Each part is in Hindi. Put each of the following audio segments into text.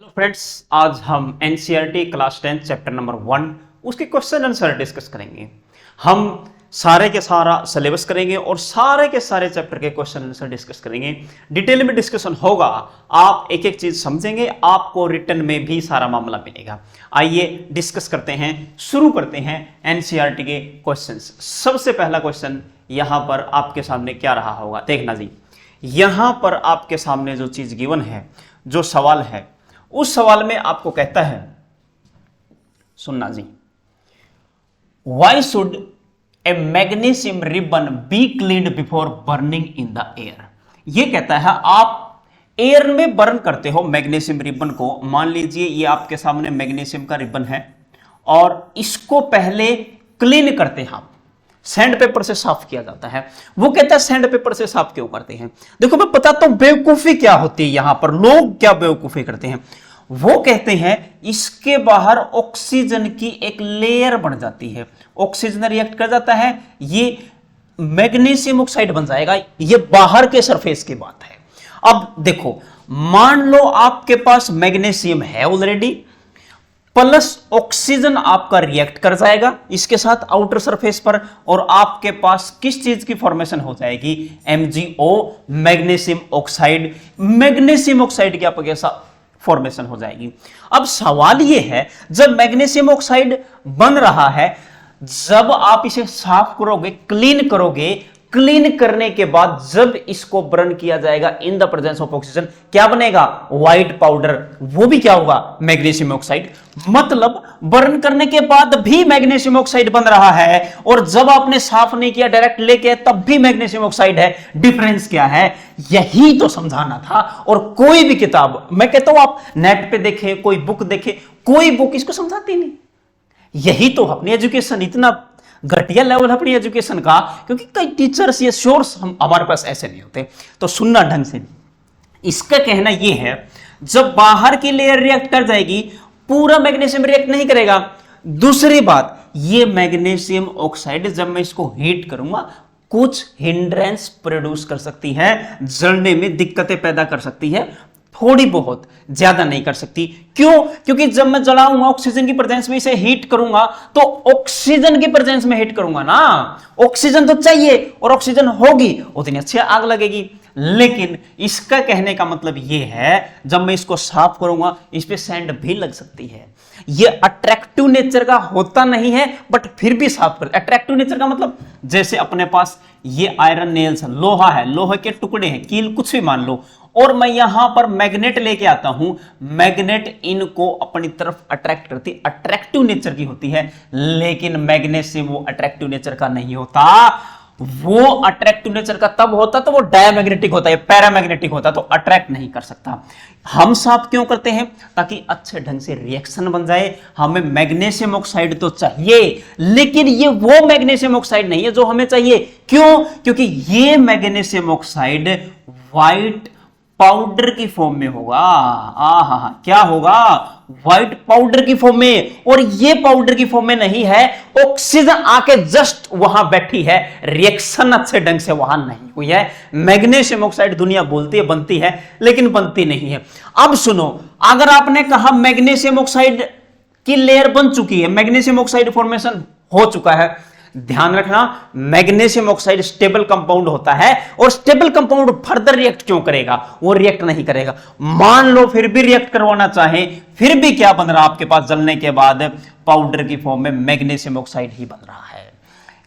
हेलो फ्रेंड्स, आज हम एनसीईआरटी क्लास 10 चैप्टर नंबर 1 उसके क्वेश्चन आंसर डिस्कस करेंगे। हम सारे के सारा सिलेबस करेंगे और सारे के सारे चैप्टर के क्वेश्चन आंसर डिस्कस करेंगे। डिटेल में डिस्कशन होगा, आप एक एक चीज समझेंगे, आपको रिटर्न में भी सारा मामला मिलेगा। आइए डिस्कस करते हैं, शुरू करते हैं एनसीईआरटी के क्वेश्चंस। सबसे पहला क्वेश्चन यहां पर आपके सामने क्या रहा होगा, देखना जी। यहां पर आपके सामने जो चीज गिवन है, जो सवाल है, उस सवाल में आपको कहता है, सुनना जी, why should a magnesium ribbon be cleaned before burning in the air. यह कहता है आप एयर में बर्न करते हो मैग्नीशियम रिबन को। मान लीजिए ये आपके सामने मैग्नीशियम का रिबन है और इसको पहले क्लीन करते हैं आप, सैंड पेपर से साफ किया जाता है। वो कहता है सैंड पेपर से साफ क्यों करते हैं? देखो मैं बताता हूं बेवकूफी क्या होती है, यहां पर लोग क्या बेवकूफी करते हैं। वो कहते हैं इसके बाहर ऑक्सीजन की एक लेयर बन जाती है, ऑक्सीजन रिएक्ट कर जाता है, ये मैग्नीशियम ऑक्साइड बन जाएगा। ये बाहर के सरफेस की बात है। अब देखो, मान लो आपके पास मैग्नीशियम है ऑलरेडी, प्लस ऑक्सीजन आपका रिएक्ट कर जाएगा इसके साथ आउटर सरफेस पर, और आपके पास किस चीज की फॉर्मेशन हो जाएगी? MgO, magnesium oxide. Magnesium oxide की आपके साथ फॉर्मेशन हो जाएगी। अब सवाल यह है, जब मैग्नीशियम ऑक्साइड बन रहा है, जब आप इसे साफ करोगे, क्लीन करोगे, क्लीन करने के बाद जब इसको बर्न किया जाएगा in the presence of oxygen, क्या बनेगा? White powder. वो भी क्या होगा? Magnesium oxide. मतलब बर्न करने के बाद भी मैग्नीशियम ऑक्साइड बन रहा है, और जब आपने साफ नहीं किया, डायरेक्ट लेके, तब भी मैग्नीशियम ऑक्साइड है। डिफरेंस क्या है? यही तो समझाना था। और कोई भी किताब, मैं कहता हूं आप नेट पे देखें, कोई बुक देखें, कोई बुक इसको समझाती नहीं। यही तो अपनी एजुकेशन, इतना घटिया लेवल अपनी एजुकेशन का, क्योंकि कई टीचर्स ये सोर्स हमारे पास ऐसे नहीं होते। तो सुनना ढंग से, इसका कहना यह है जब बाहर की लेयर रिएक्ट कर जाएगी, पूरा मैग्नीशियम रिएक्ट नहीं करेगा। दूसरी बात, ये मैग्नीशियम ऑक्साइड जब मैं इसको हीट करूंगा, कुछ हिंड्रेंस प्रोड्यूस कर सकती है, जलने में दिक्कतें पैदा कर सकती है, थोड़ी बहुत, ज्यादा नहीं कर सकती। क्यों? क्योंकि जब मैं जलाऊंगा ऑक्सीजन की प्रेजेंस में, इसे हीट करूंगा, तो ऑक्सीजन की प्रेजेंस में हीट करूंगा ना, ऑक्सीजन तो चाहिए, और ऑक्सीजन होगी उतनी अच्छी आग लगेगी। लेकिन इसका कहने का मतलब यह है, जब मैं इसको साफ करूंगा, इस पे सैंड भी लग सकती है। ये अट्रैक्टिव नेचर का होता नहीं है, बट फिर भी साफ कर। अट्रैक्टिव नेचर का मतलब, जैसे अपने पास ये आयरन नेल्स, लोहा है, लोहे के टुकड़े हैं, कील, कुछ भी मान लो, और मैं यहां पर मैग्नेट लेके आता हूं, मैग्नेट इनको अपनी तरफ अट्रैक्ट करती, अट्रैक्टिव नेचर की होती है। लेकिन मैग्नीशियम वो अट्रैक्टिव नेचर का नहीं होता। वो अट्रैक्टिव नेचर का तब होता तो वो डायमैग्नेटिक होता है, पैरामैग्नेटिक होता, तो अट्रैक्ट नहीं कर सकता। हम साफ क्यों करते हैं? ताकि अच्छे ढंग से रिएक्शन बन जाए। हमें मैग्नीशियम ऑक्साइड तो चाहिए, लेकिन ये वो मैग्नीशियम ऑक्साइड नहीं है जो हमें चाहिए। क्यों? क्योंकि ये मैग्नीशियम ऑक्साइड व्हाइट पाउडर की फॉर्म में होगा। क्या होगा? व्हाइट पाउडर की फॉर्म में। और ये पाउडर की फॉर्म में नहीं है, ऑक्सीजन आके जस्ट वहां बैठी है, रिएक्शन अच्छे ढंग से वहां नहीं हुई है। मैग्नीशियम ऑक्साइड दुनिया बोलती है बनती है, लेकिन बनती नहीं है। अब सुनो, अगर आपने कहा मैग्नीशियम ऑक्साइड की लेयर बन चुकी है, मैग्नीशियम ऑक्साइड फॉर्मेशन हो चुका है, ध्यान रखना, मैग्नीशियम ऑक्साइड स्टेबल कंपाउंड होता है, और स्टेबल कंपाउंड फर्दर रिएक्ट क्यों करेगा? वो रिएक्ट नहीं करेगा। मान लो फिर भी रिएक्ट करवाना चाहे, फिर भी क्या बन रहा आपके पास जलने के बाद? पाउडर की फॉर्म में मैग्नीशियम ऑक्साइड ही बन रहा है।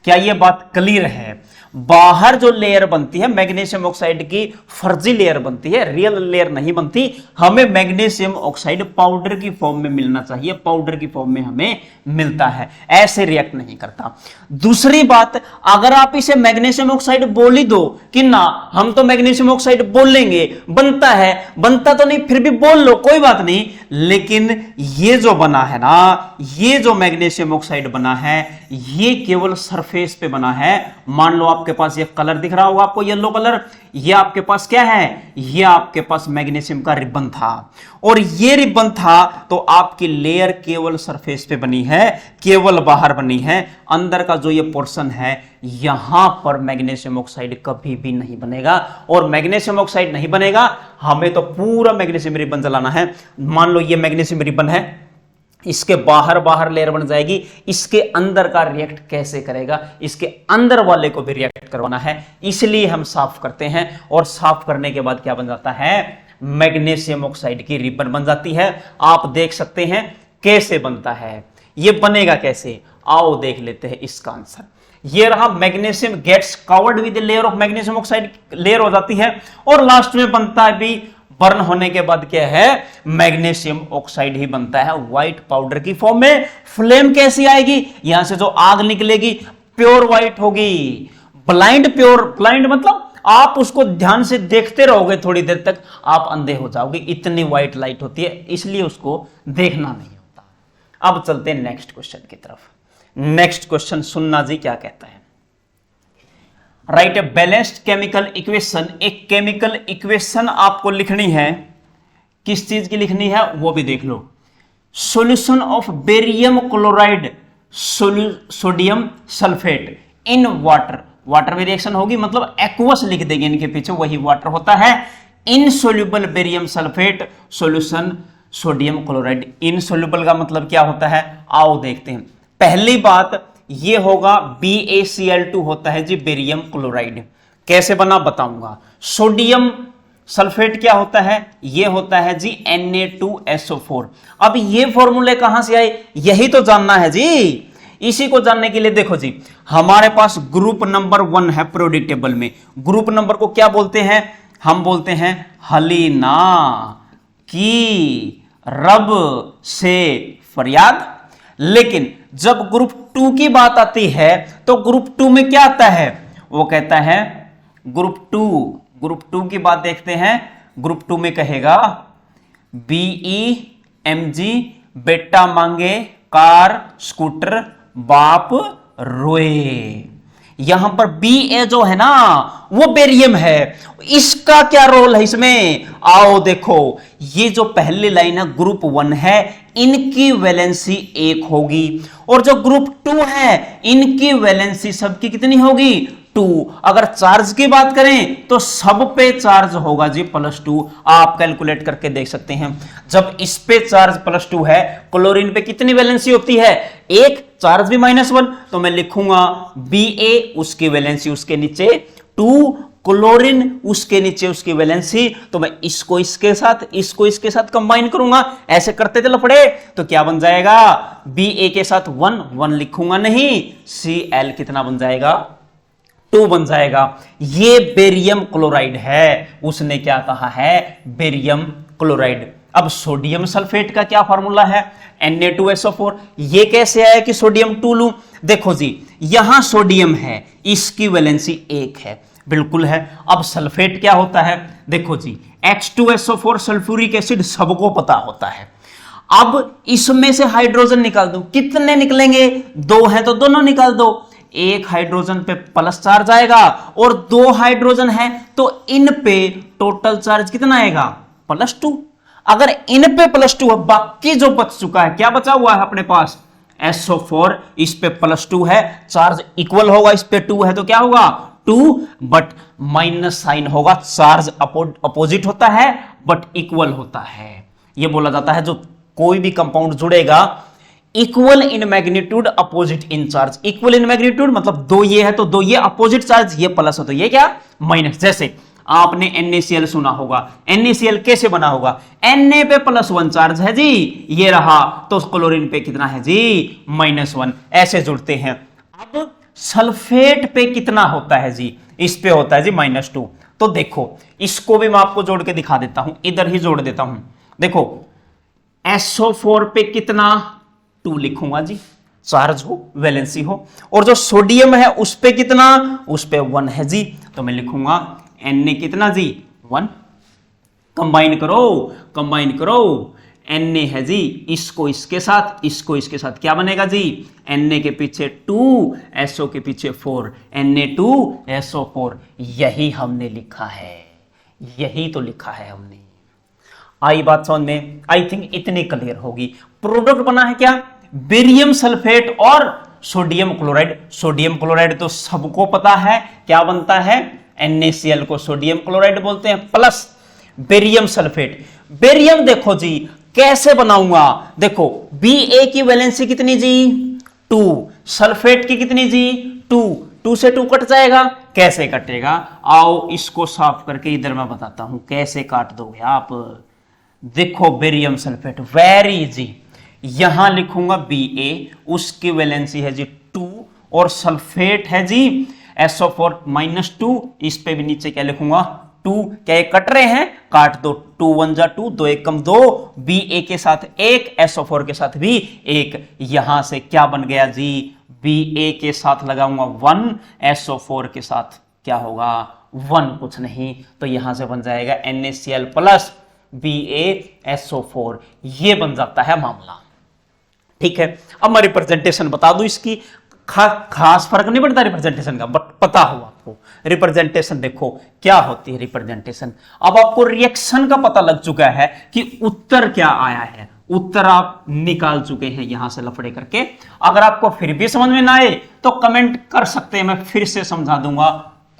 क्या यह बात क्लियर है? बाहर जो लेयर बनती है मैग्नीशियम ऑक्साइड की, फर्जी लेयर बनती है, रियल लेयर नहीं बनती। हमें मैग्नीशियम ऑक्साइड पाउडर की फॉर्म में मिलना चाहिए, पाउडर की फॉर्म में हमें मिलता है, ऐसे रिएक्ट नहीं करता। दूसरी बात, अगर आप इसे मैग्नीशियम ऑक्साइड बोल ही दो कि ना हम तो मैग्नीशियम ऑक्साइड बोल लेंगे, बनता है, बनता तो नहीं, फिर भी बोल लो, कोई बात नहीं। लेकिन ये जो बना है ना, ये जो मैग्नीशियम ऑक्साइड बना है, ये केवल सरफेस पे बना है। मान लो आपके पास ये कलर दिख रहा होगा आपको, येलो कलर, ये आपके पास क्या है? ये आपके पास मैग्नीशियम का रिबन था, और ये रिबन था तो आपकी लेयर केवल सरफेस पे बनी है, केवल बाहर बनी है। अंदर का जो ये पोर्शन है, यहां पर मैग्नीशियम ऑक्साइड कभी भी नहीं बनेगा। और मैग्नीशियम ऑक्साइड नहीं बनेगा हमें तो पूरा मैग्नीशियम रिबन जलाना है। मान लो ये मैग्नीशियम रिबन है, इसके बाहर लेयर बन जाएगी, इसके अंदर का रिएक्ट कैसे करेगा, इसके अंदर वाले को भी रिएक्ट करवाना है, इसलिए हम साफ करते हैं। और साफ करने के बाद क्या बन जाता है, मैग्नीशियम ऑक्साइड की रिबन बन जाती है। आप देख सकते हैं कैसे बनता है, ये बनेगा कैसे, आओ देख लेते हैं इसका आंसर। ये रहा, magnesium gets covered with layer of magnesium oxide, layer हो जाती है, और लास्ट में बनता है भी, बर्न होने के बाद क्या है, मैग्नीशियम ऑक्साइड ही बनता है व्हाइट पाउडर की फॉर्म में। फ्लेम कैसी आएगी, यहां से जो आग निकलेगी प्योर व्हाइट होगी, ब्लाइंड प्योर, ब्लाइंड मतलब आप उसको ध्यान से देखते रहोगे थोड़ी देर तक आप अंधे हो जाओगे, इतनी व्हाइट लाइट होती है, इसलिए उसको देखना नहीं होता। अब चलते हैं नेक्स्ट क्वेश्चन की तरफ। नेक्स्ट क्वेश्चन सुनना जी क्या कहता है। Right a balanced chemical equation, एक केमिकल इक्वेशन आपको लिखनी है, किस चीज की लिखनी है वो भी देख लो। Solution of barium chloride sodium sulphate in water, water में रिएक्शन होगी मतलब एक्वस लिख देंगे इनके पीछे, वही वाटर होता है। Insoluble barium sulphate solution sodium chloride, insoluble का मतलब क्या होता है, आओ देखते हैं। पहली बात ये होगा BaCl2 होता है जी बेरियम क्लोराइड, कैसे बना बताऊंगा। सोडियम सल्फेट क्या होता है, ये होता है जी Na2SO4। अब ये फॉर्मूले कहां से आए, यही तो जानना है जी। इसी को जानने के लिए देखो जी, हमारे पास ग्रुप नंबर 1 है प्रोडिक टेबल में, ग्रुप नंबर को क्या बोलते हैं, हम बोलते हैं हलीना की रब से फरियाद। लेकिन जब ग्रुप 2 की बात आती है तो ग्रुप 2 में क्या आता है, वो कहता है ग्रुप 2 की बात देखते हैं। ग्रुप 2 में कहेगा BEMG बेटा मांगे कार स्कूटर बाप रोए। यहां पर BA जो है ना वो बेरियम है, इसका क्या रोल है इसमें, आओ देखो। ये जो पहली लाइन है ग्रुप 1 है, इनकी वैलेंसी 1 होगी, और जो ग्रुप 2 है इनकी वैलेंसी सबकी कितनी होगी, 2। अगर चार्ज की बात करें तो सब पे चार्ज होगा जी +2, आप कैलकुलेट करके देख सकते हैं। जब इस पे चार्ज +2 है, क्लोरीन पे कितनी वैलेंसी होती है, 1, चार्ज भी -1, तो मैं लिखूंगा BA उसकी वैलेंसी उसके नीचे 2, क्लोरीन उसके नीचे उसकी वैलेंसी, तो मैं इसको इसके साथ इसको इसके साथ कंबाइन करूंगा, ऐसे करते थे लफड़े, तो क्या बन जाएगा, BA के साथ 1 लिखूंगा नहीं, Cl कितना बन जाएगा, 2 बन जाएगा। ये बेरियम क्लोराइड है, उसने क्या कहा है, बेरियम क्लोराइड। अब सोडियम सल्फेट का क्या फार्मूला है, Na2SO4। ये कैसे आया कि सोडियम 2 लूं, देखो जी यहां सोडियम है, इसकी वैलेंसी 1 है, बिल्कुल है। अब सल्फेट क्या होता है, देखो जी H2SO4 सल्फ्यूरिक एसिड सबको पता होता है। अब इसमें से हाइड्रोजन निकाल दो, कितने निकलेंगे, 2 है तो दोनों निकाल दो, एक हाइड्रोजन पे प्लस चार्ज आएगा और 2 हाइड्रोजन है तो इन पे टोटल चार्ज कितना आएगा, +2। अगर इन पे +2 है, बाकी जो बच चुका है, क्या बचा हुआ है अपने पास, SO4, इस पे +2 है, चार्ज इक्वल होगा, इस पे 2 है तो क्या होगा 2, बट माइनस साइन होगा, चार्ज अपोजिट होता है बट इक्वल होता है। ये बोला जाता है जो कोई भी कंपाउंड जुड़ेगा equal in magnitude opposite in charge, equal in magnitude मतलब 2 ये है तो 2 ये अपोजिट चार्ज, ये प्लस हो तो ये क्या माइनस। जैसे आपने NaCl सुना होगा, NaCl कैसे बना होगा, Na पे +1 चार्ज है जी, ये रहा, तो क्लोरीन पे कितना है जी, -1, ऐसे जुड़ते हैं। अब सल्फेट पे कितना होता है जी, इस पे होता है जी -2। तो देखो इसको भी मैं आपको जोड़ के दिखा देता हूं, इधर ही जोड़ देता हूं, देखो SO4 पे कितना, 2 लिखूंगा जी, चार्ज हो वैलेंसी हो, और जो सोडियम है उस पे कितना, उस पे 1 है जी, तो मैं लिखूंगा Na कितना जी, 1। कंबाइन करो, Na है जी, इसको इसके साथ, इसको इसके साथ, क्या बनेगा जी, Na के पीछे 2, SO के पीछे 4, Na2SO4। यही हमने लिखा है, यही तो लिखा है हमने। आई बात समझ में, आई थिंक इतनी क्लियर होगी। प्रोडक्ट बना है क्या, बेरियम सल्फेट और सोडियम क्लोराइड। सोडियम क्लोराइड तो सबको पता है क्या बनता है, NaCl को सोडियम क्लोराइड बोलते हैं, प्लस बेरियम सल्फेट। बेरियम देखो जी कैसे बनाऊंगा, देखो Ba की वैलेंसी कितनी जी 2, सल्फेट की कितनी जी 2, 2 से 2 कट जाएगा, कैसे कटेगा, आओ इसको साफ करके इधर मैं बताता हूं कैसे काट दोगे आप। देखो बेरियम सल्फेट वेरी इजी, यहां लिखूंगा Ba, उसकी वैलेंसी है जी 2 और सल्फेट है जी SO4 -2, इस पे भी नीचे क्या लिखूंगा 2, क्या ये कट रहे हैं, काट दो, 2 1 जा 2, 2 1 कम 2, Ba के साथ 1, SO4 के साथ भी 1, यहां से क्या बन गया जी, Ba के साथ लगाऊंगा 1, SO4 के साथ क्या होगा 1, कुछ नहीं, तो यहां से बन जाएगा NaCl प्लस BaSO4, ये बन जाता है मामला। ठीक है, अब मैं रिप्रेजेंटेशन बता दूं इसकी, खास फर्क नहीं पड़ता रिप्रेजेंटेशन का, बट पता हो आपको रिप्रेजेंटेशन देखो क्या होती है रिप्रेजेंटेशन। अब आपको रिएक्शन का पता लग चुका है कि उत्तर क्या आया है, उत्तर आप निकाल चुके हैं यहां से लफड़े करके। अगर आपको फिर भी समझ में ना आए तो कमेंट कर सकते हैं, मैं फिर से समझा दूंगा,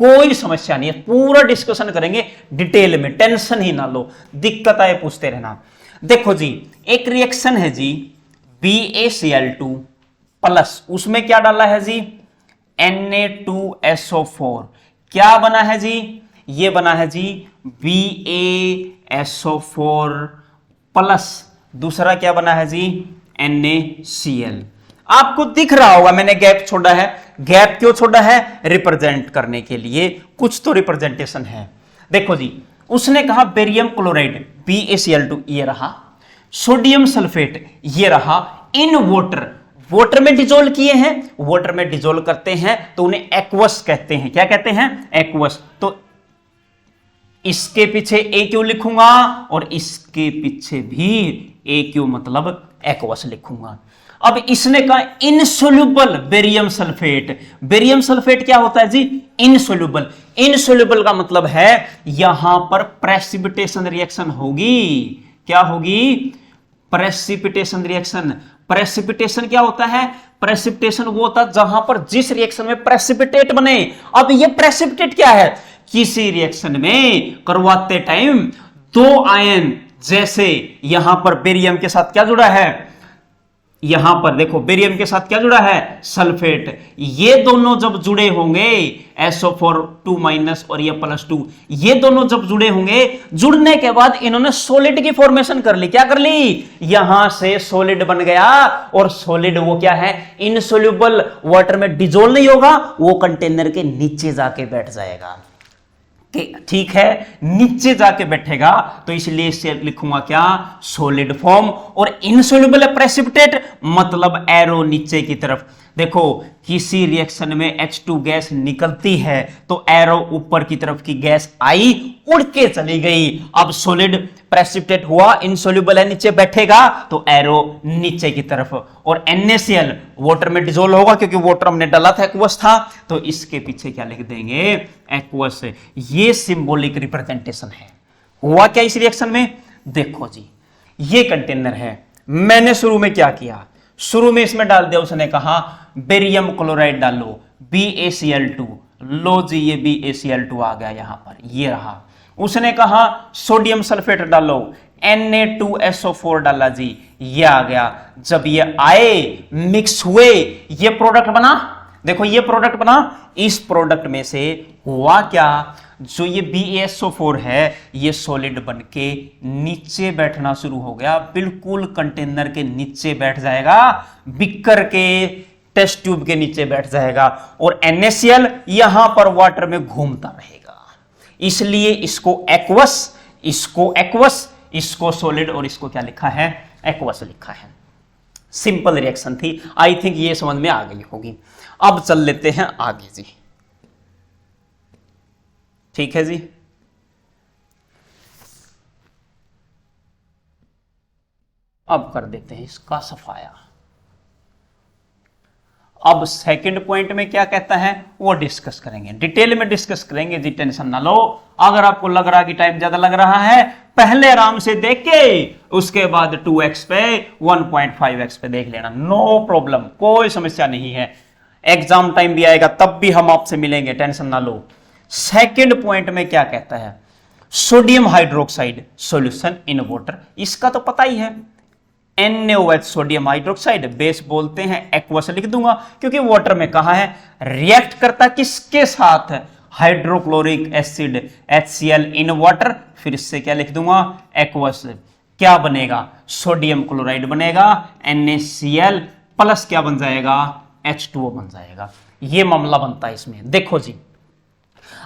कोई समस्या नहीं है, पूरा डिस्कशन करेंगे डिटेल में, टेंशन ही ना लो, दिक्कत आए पूछते रहना। देखो जी एक रिएक्शन है जी BaCl2 प्लस, उसमें क्या डाला है जी Na2SO4, क्या बना है जी, ये बना है जी BaSO4 प्लस दूसरा क्या बना है जी NaCl। आपको दिख रहा होगा मैंने गैप छोड़ा है, गैप क्यों छोड़ा है, रिप्रेजेंट करने के लिए, कुछ तो रिप्रेजेंटेशन है। देखो जी उसने कहा बेरियम क्लोराइड BaCl2 ये रहा, सोडियम सल्फेट ये रहा, इन वाटर में डिजोल्व किए हैं, वाटर में डिजोल्व करते हैं तो उन्हें एक्वस कहते हैं, क्या कहते हैं एक्वस। तो इसके पीछे ए क्यू लिखूंगा और इसके पीछे भी ए क्यू मतलब एक्वस लिखूंगा। अब इसने कहा insoluble barium sulphate, barium sulphate क्या होता है जी इनसोल्यूबल, इनसोल्यूबल का मतलब है यहां पर प्रेसिपिटेशन रिएक्शन होगी, क्या होगी प्रेसिपिटेशन रिएक्शन। प्रेसिपिटेशन क्या होता है, प्रेसिपिटेशन वो होता है जहां पर जिस रिएक्शन में प्रेसिपिटेट बने। अब ये प्रेसिपिटेट क्या है, किसी रिएक्शन में करवाते टाइम दो आयन, जैसे यहां पर बेरियम के साथ क्या जुड़ा है, यहां पर देखो बेरियम के साथ क्या जुड़ा है सल्फेट, ये दोनों जब जुड़े होंगे SO4 2- और ये +2, ये दोनों जब जुड़े होंगे, जुड़ने के बाद इन्होंने सॉलिड की फॉर्मेशन कर ली, क्या कर ली, यहां से सॉलिड बन गया, और सॉलिड वो क्या है इनसोल्यूबल, वाटर में डिजोल्व नहीं होगा, वो कंटेनर के नीचे जाके बैठ जाएगा, ठीक है नीचे जाके बैठेगा, तो इसलिए इसे लिखूंगा क्या सॉलिड फॉर्म। और इनसोल्यूबल है प्रेसिपिटेट मतलब एरो नीचे की तरफ। देखो किसी रिएक्शन में H2 गैस निकलती है तो एरो ऊपर की तरफ की गैस आई उड़ के चली गई, अब सॉलिड प्रेसिपिटेट हुआ, इनसोल्यूबल है नीचे बैठेगा तो एरो नीचे की तरफ। और NaCl वाटर में डिसॉल्व होगा क्योंकि वाटर हमने डाला था एक्वस था, तो इसके पीछे क्या लिख देंगे एक्वस। ये सिंबॉलिक रिप्रेजेंटेशन है। हुआ क्या इस रिएक्शन में, देखो जी ये कंटेनर है, मैंने शुरू में क्या किया, शुरू में इसमें डाल दिया, उसने कहा बेरियम क्लोराइड डालो BaCl2, लो जी ये BaCl2 आ गया यहां पर, ये रहा। उसने कहा सोडियम सल्फेट डालो, Na2SO4 डाला जी, ये आ गया। जब ये आए मिक्स हुए ये प्रोडक्ट बना, देखो ये प्रोडक्ट बना, इस प्रोडक्ट में से हुआ क्या, जो ये BaSO4 है ये सॉलिड बन के नीचे बैठना शुरू हो गया, बिल्कुल कंटेनर के नीचे बैठ जाएगा, बिकर के टेस्ट ट्यूब के नीचे बैठ जाएगा, और NaCl यहां पर वाटर में घूमता रहेगा। इसलिए इसको एक्वस, इसको एक्वस, इसको सॉलिड, और इसको क्या लिखा है एक्वस लिखा है। सिंपल रिएक्शन थी, आई थिंक ये समझ में आ गई होगी। अब चल लेते हैं आगे जी, ठीक है जी। अब कर देते हैं इसका सफाया। अब सेकंड पॉइंट में क्या कहता है वो डिस्कस करेंगे, डिटेल में डिस्कस करेंगे जी, टेंशन ना लो। अगर आपको लग रहा है कि टाइम ज्यादा लग रहा है, पहले आराम से देख के उसके बाद 2x पे 1.5x पे देख लेना, नो प्रॉब्लम, कोई समस्या नहीं है। एग्जाम टाइम भी आएगा तब भी हम आपसे मिलेंगे, टेंशन ना लो। सेकंड पॉइंट में क्या कहता है, sodium hydroxide solution in water, इसका तो पता ही है, NaOH सोडियम हाइड्रोक्साइड, बेस बोलते हैं एक्वस लिख दूंगा क्योंकि वाटर में कहा है रिएक्ट करता किसके साथ, hydrochloric acid HCl in water, फिर इससे क्या लिख दूंगा एक्वस, क्या बनेगा सोडियम क्लोराइड बनेगा, NaCl प्लस क्या बन जाएगा H2O बन जाएगा। ये मामला बनता है इसमें। देखो जी,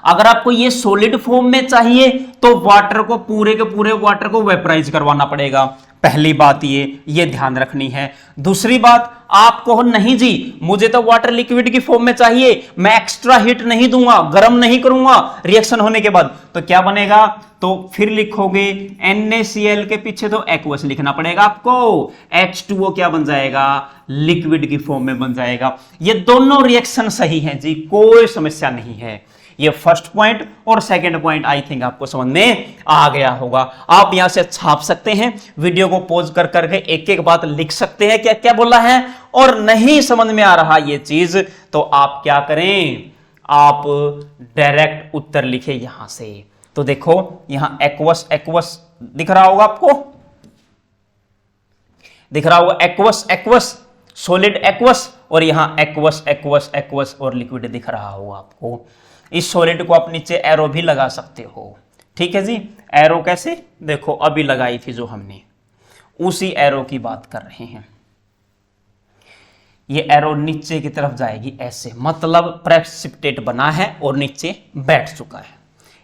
अगर आपको ये सॉलिड फॉर्म में चाहिए तो वाटर को पूरे के पूरे वाटर को वेपराइज करवाना पड़ेगा, पहली बात ये ध्यान रखनी है। दूसरी बात, आपको नहीं जी मुझे तो वाटर लिक्विड की फॉर्म में चाहिए, मैं एक्स्ट्रा हीट नहीं दूंगा, गर्म नहीं करूंगा रिएक्शन होने के बाद, तो क्या बनेगा, तो फिर लिखोगे NaCl के पीछे तो एक्वस लिखना पड़ेगा आपको, H2O क्या बन जाएगा लिक्विड की फॉर्म में बन जाएगा। ये दोनों रिएक्शन सही हैं जी, कोई समस्या नहीं है। ये फर्स्ट पॉइंट और सेकंड पॉइंट आई थिंक आपको समझ में आ गया होगा। आप यहां से छाप सकते हैं, वीडियो को पॉज कर करके एक एक बात लिख सकते हैं क्या क्या बोला है, और नहीं समझ में आ रहा ये चीज तो आप क्या करें, आप डायरेक्ट उत्तर लिखे यहां से। तो देखो यहां एक्वस एक्वस दिख रहा होगा आपको, दिख रहा होगा एक्वस एक्वस सॉलिड एक्वस, और यहां एक्वस एक्वस एक्वस और लिक्विड दिख रहा होगा आपको। इस सॉलिड को आप नीचे एरो भी लगा सकते हो, ठीक है जी। एरो कैसे, देखो अभी लगाई थी जो हमने, उसी एरो की बात कर रहे हैं। ये एरो नीचे की तरफ जाएगी ऐसे, मतलब प्रेसिपिटेट बना है और नीचे बैठ चुका है।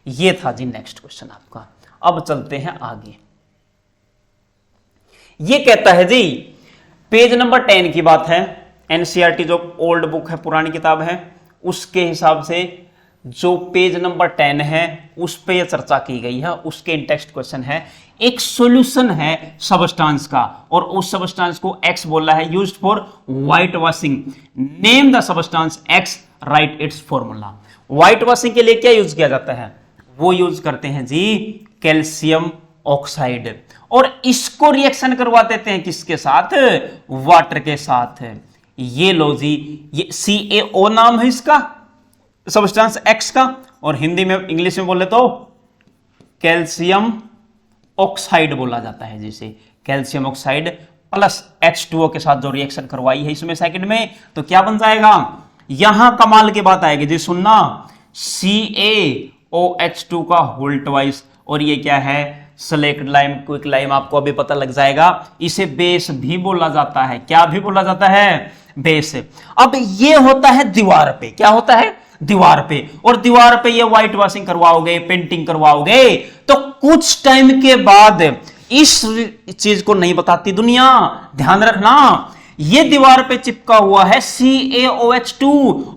ये था जी नेक्स्ट क्वेश्चन आपका। अब चलते हैं आगे। ये कहता है जी, पेज नंबर 10 की बात है, एनसीईआरटी जो ओल्ड बुक है, पुरानी किताब है, उसके हिसाब से जो पेज नंबर 10 है उस पे यह चर्चा की गई है। उसके टेक्स्ट क्वेश्चन है, एक सॉल्यूशन है सबस्टांस का और उस सबस्टांस को X बोला है, used for white washing, name the substance X, right it's formula. White washing के लिए क्या यूज किया जाता है, वो यूज करते हैं जी कैल्शियम ऑक्साइड, और इसको रिएक्शन करवा देते हैं किसके साथ, वाटर के साथ। ये लो जी, ये CaO नाम है इसका सबस्टांस X का, और हिंदी में इंग्लिश में बोले तो कैल्शियम ऑक्साइड बोला जाता है, जिसे कैल्शियम ऑक्साइड प्लस H2O के साथ जो रिएक्शन करवाई है इसमें सेकंड में, तो क्या बन जाएगा, यहां कमाल की बात आएगी जी, सुनना, CaOH2 का होल ट्वाइस, और ये क्या है सेलेक्ट लाइम, क्विक लाइम, आपको अभी पता लग जाएगा। इसे बेस भी बोला जाता है, क्या भी बोला जाता है, बेस। अब ये होता है दीवार पे, क्या होता है दीवार पे, और दीवार पे ये व्हाइट वॉशिंग करवाओगे, पेंटिंग करवाओगे, तो कुछ टाइम के बाद इस चीज को नहीं बताती दुनिया, ध्यान रखना, ये दीवार पे चिपका हुआ है CaOH2,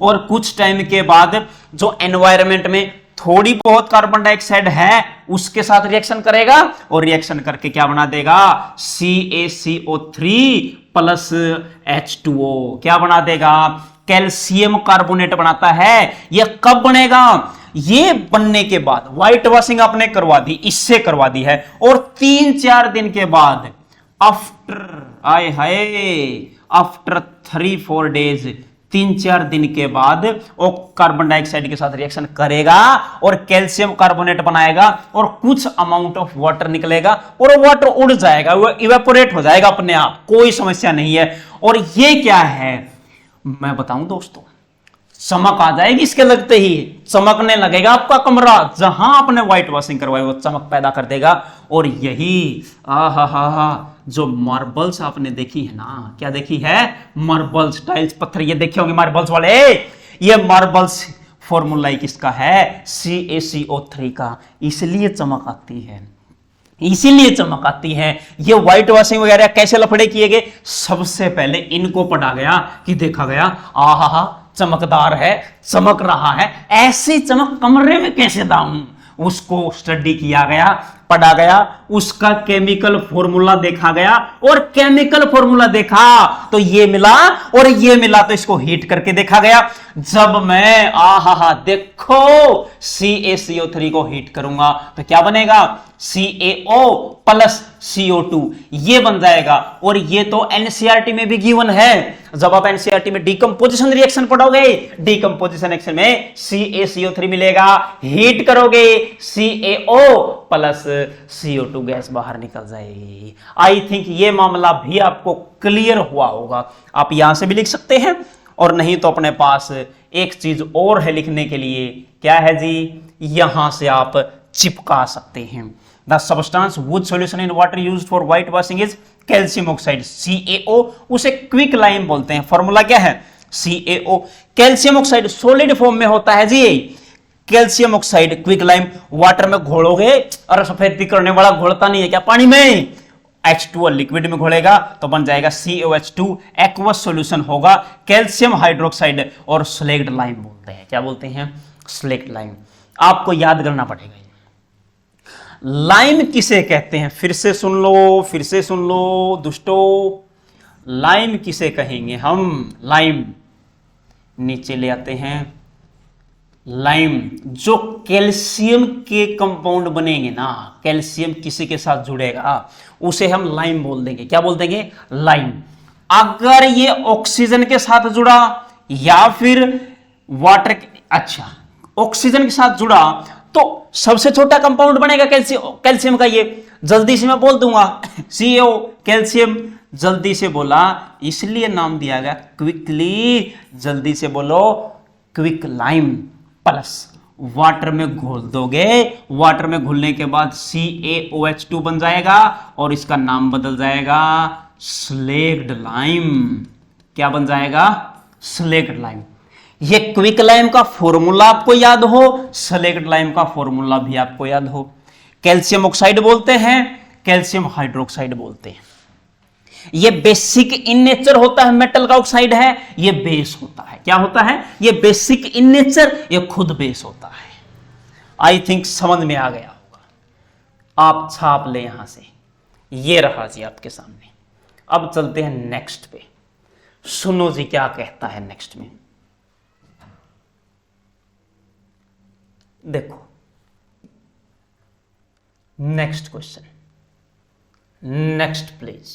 और कुछ टाइम के बाद जो एनवायरनमेंट में थोड़ी बहुत कार्बन डाइऑक्साइड है उसके साथ रिएक्शन करेगा, और रिएक्शन करके क्या बना देगा, CaCO3 प्लस H2O, क्या बना देगा, कैल्शियम कार्बोनेट बनाता है। यह कब बनेगा, ये बनने के बाद, व्हाइट वॉशिंग आपने करवा दी, इससे करवा दी है, और 3-4 दिन के बाद, आफ्टर 3-4 डेज, 3-4 दिन के बाद वो कार्बन डाइऑक्साइड के साथ रिएक्शन करेगा और कैल्शियम कार्बोनेट बनाएगा, और कुछ अमाउंट ऑफ वाटर निकलेगा, और वो वाटर उड़ जाएगा, वो इवेपोरेट हो जाएगा अपने आप, कोई समस्या नहीं है। और ये क्या है मैं बताऊं दोस्तों, चमक आ जाएगी इसके लगते ही, चमकने लगेगा आपका कमरा, जहां आपने व्हाइट वॉशिंग करवाई वो चमक पैदा कर देगा। और यही जो मार्बल्स आपने देखी है ना, क्या देखी है, मार्बल्स, टाइल्स, पत्थर, ये देखे होंगे मार्बल्स वाले, ये मार्बल्स फॉर्मूला किसका है, CaCO3 का, इसलिए चमक आती है, इसीलिए चमक आती है। ये व्हाइट वॉशिंग वगैरह कैसे लफड़े किए गए, सबसे पहले इनको पढ़ा गया कि देखा गया, आहा चमकदार है, चमक रहा है, ऐसी चमक कमरे में कैसे दाऊं, उसको स्टडी किया गया, पढ़ा गया, उसका केमिकल फॉर्मूला देखा गया, और केमिकल फॉर्मूला देखा तो ये मिला और ये मिला, तो इसको हीट करके देखा गया। जब मैं देखो CaCO3 को हीट करूंगा तो क्या बनेगा, CaO प्लस CO2, ये बन जाएगा। और ये तो एनसीईआरटी में भी गिवन है। जब आप एनसीईआरटी में डीकंपोजिशन रिएक्शन पढ़ोगे, डीकंपोजिशन रिएक्शन में CaCO3 मिलेगा, हीट करोगे CaO प्लस CO2 गैस बाहर निकल जाएगी। आई थिंक ये मामला भी आपको क्लियर हुआ होगा। आप यहां से भी लिख सकते हैं, और नहीं तो अपने पास एक चीज और है लिखने के लिए, क्या है जी, यहां से आप चिपका सकते हैं। The substance whose solution in water used for white washing is calcium oxide, CaO, उसे क्विक लाइम बोलते हैं। फॉर्मूला क्या है, CaO। Calcium oxide solid form में होता है जी, calcium oxide quick lime. Water में घोलोगे, और सफेदी करने वाला घोलता नहीं है क्या पानी में, H2O लिक्विड में घोलेगा तो बन जाएगा COH2, एक्वस सॉल्यूशन होगा। कैल्शियम हाइड्रोक्साइड और स्लेक्ड लाइम बोलते हैं, क्या बोलते हैं, स्लेक्ड लाइम। आपको याद करना पड़ेगा लाइम किसे कहते हैं, फिर से सुन लो दोस्तों, लाइम किसे कहेंगे हम, लाइम नीचे ले आते हैं। लाइम जो कैल्शियम के कंपाउंड बनेंगे ना, कैल्शियम किसी के साथ जुड़ेगा उसे हम लाइम बोल देंगे, क्या बोल देंगे, लाइम। अगर ये ऑक्सीजन के साथ जुड़ा या फिर वाटर, अच्छा ऑक्सीजन के साथ जुड़ा तो सबसे छोटा कंपाउंड बनेगा कैल्शियम का, ये जल्दी से मैं बोल दूंगा CO, कैल्शियम, जल्दी से बोला इसलिए नाम दिया गया क्विकली, जल्दी से बोलो क्विक लाइम। प्लस वाटर में घोल दोगे, वाटर में घुलने के बाद CaOH2 बन जाएगा और इसका नाम बदल जाएगा स्लेक्ड लाइम। क्या बन जाएगा, स्लेक्ड लाइम। ये क्विक लाइम का फॉर्मूला आपको याद हो, स्लेक्ड लाइम का फॉर्मूला भी आपको याद हो। कैल्शियम ऑक्साइड बोलते हैं, कैल्शियम हाइड्रोक्साइड बोलते हैं। ये बेसिक इन नेचर होता है, मेटल का ऑक्साइड है, ये बेस होता है। क्या होता है, ये बेसिक इन नेचर, ये खुद बेस होता है। आई थिंक समझ में आ गया होगा। आप छाप ले यहां से, ये रहा जी आपके सामने। अब चलते हैं नेक्स्ट पे, सुनो जी क्या कहता है नेक्स्ट में। देखो नेक्स्ट क्वेश्चन, नेक्स्ट प्लीज।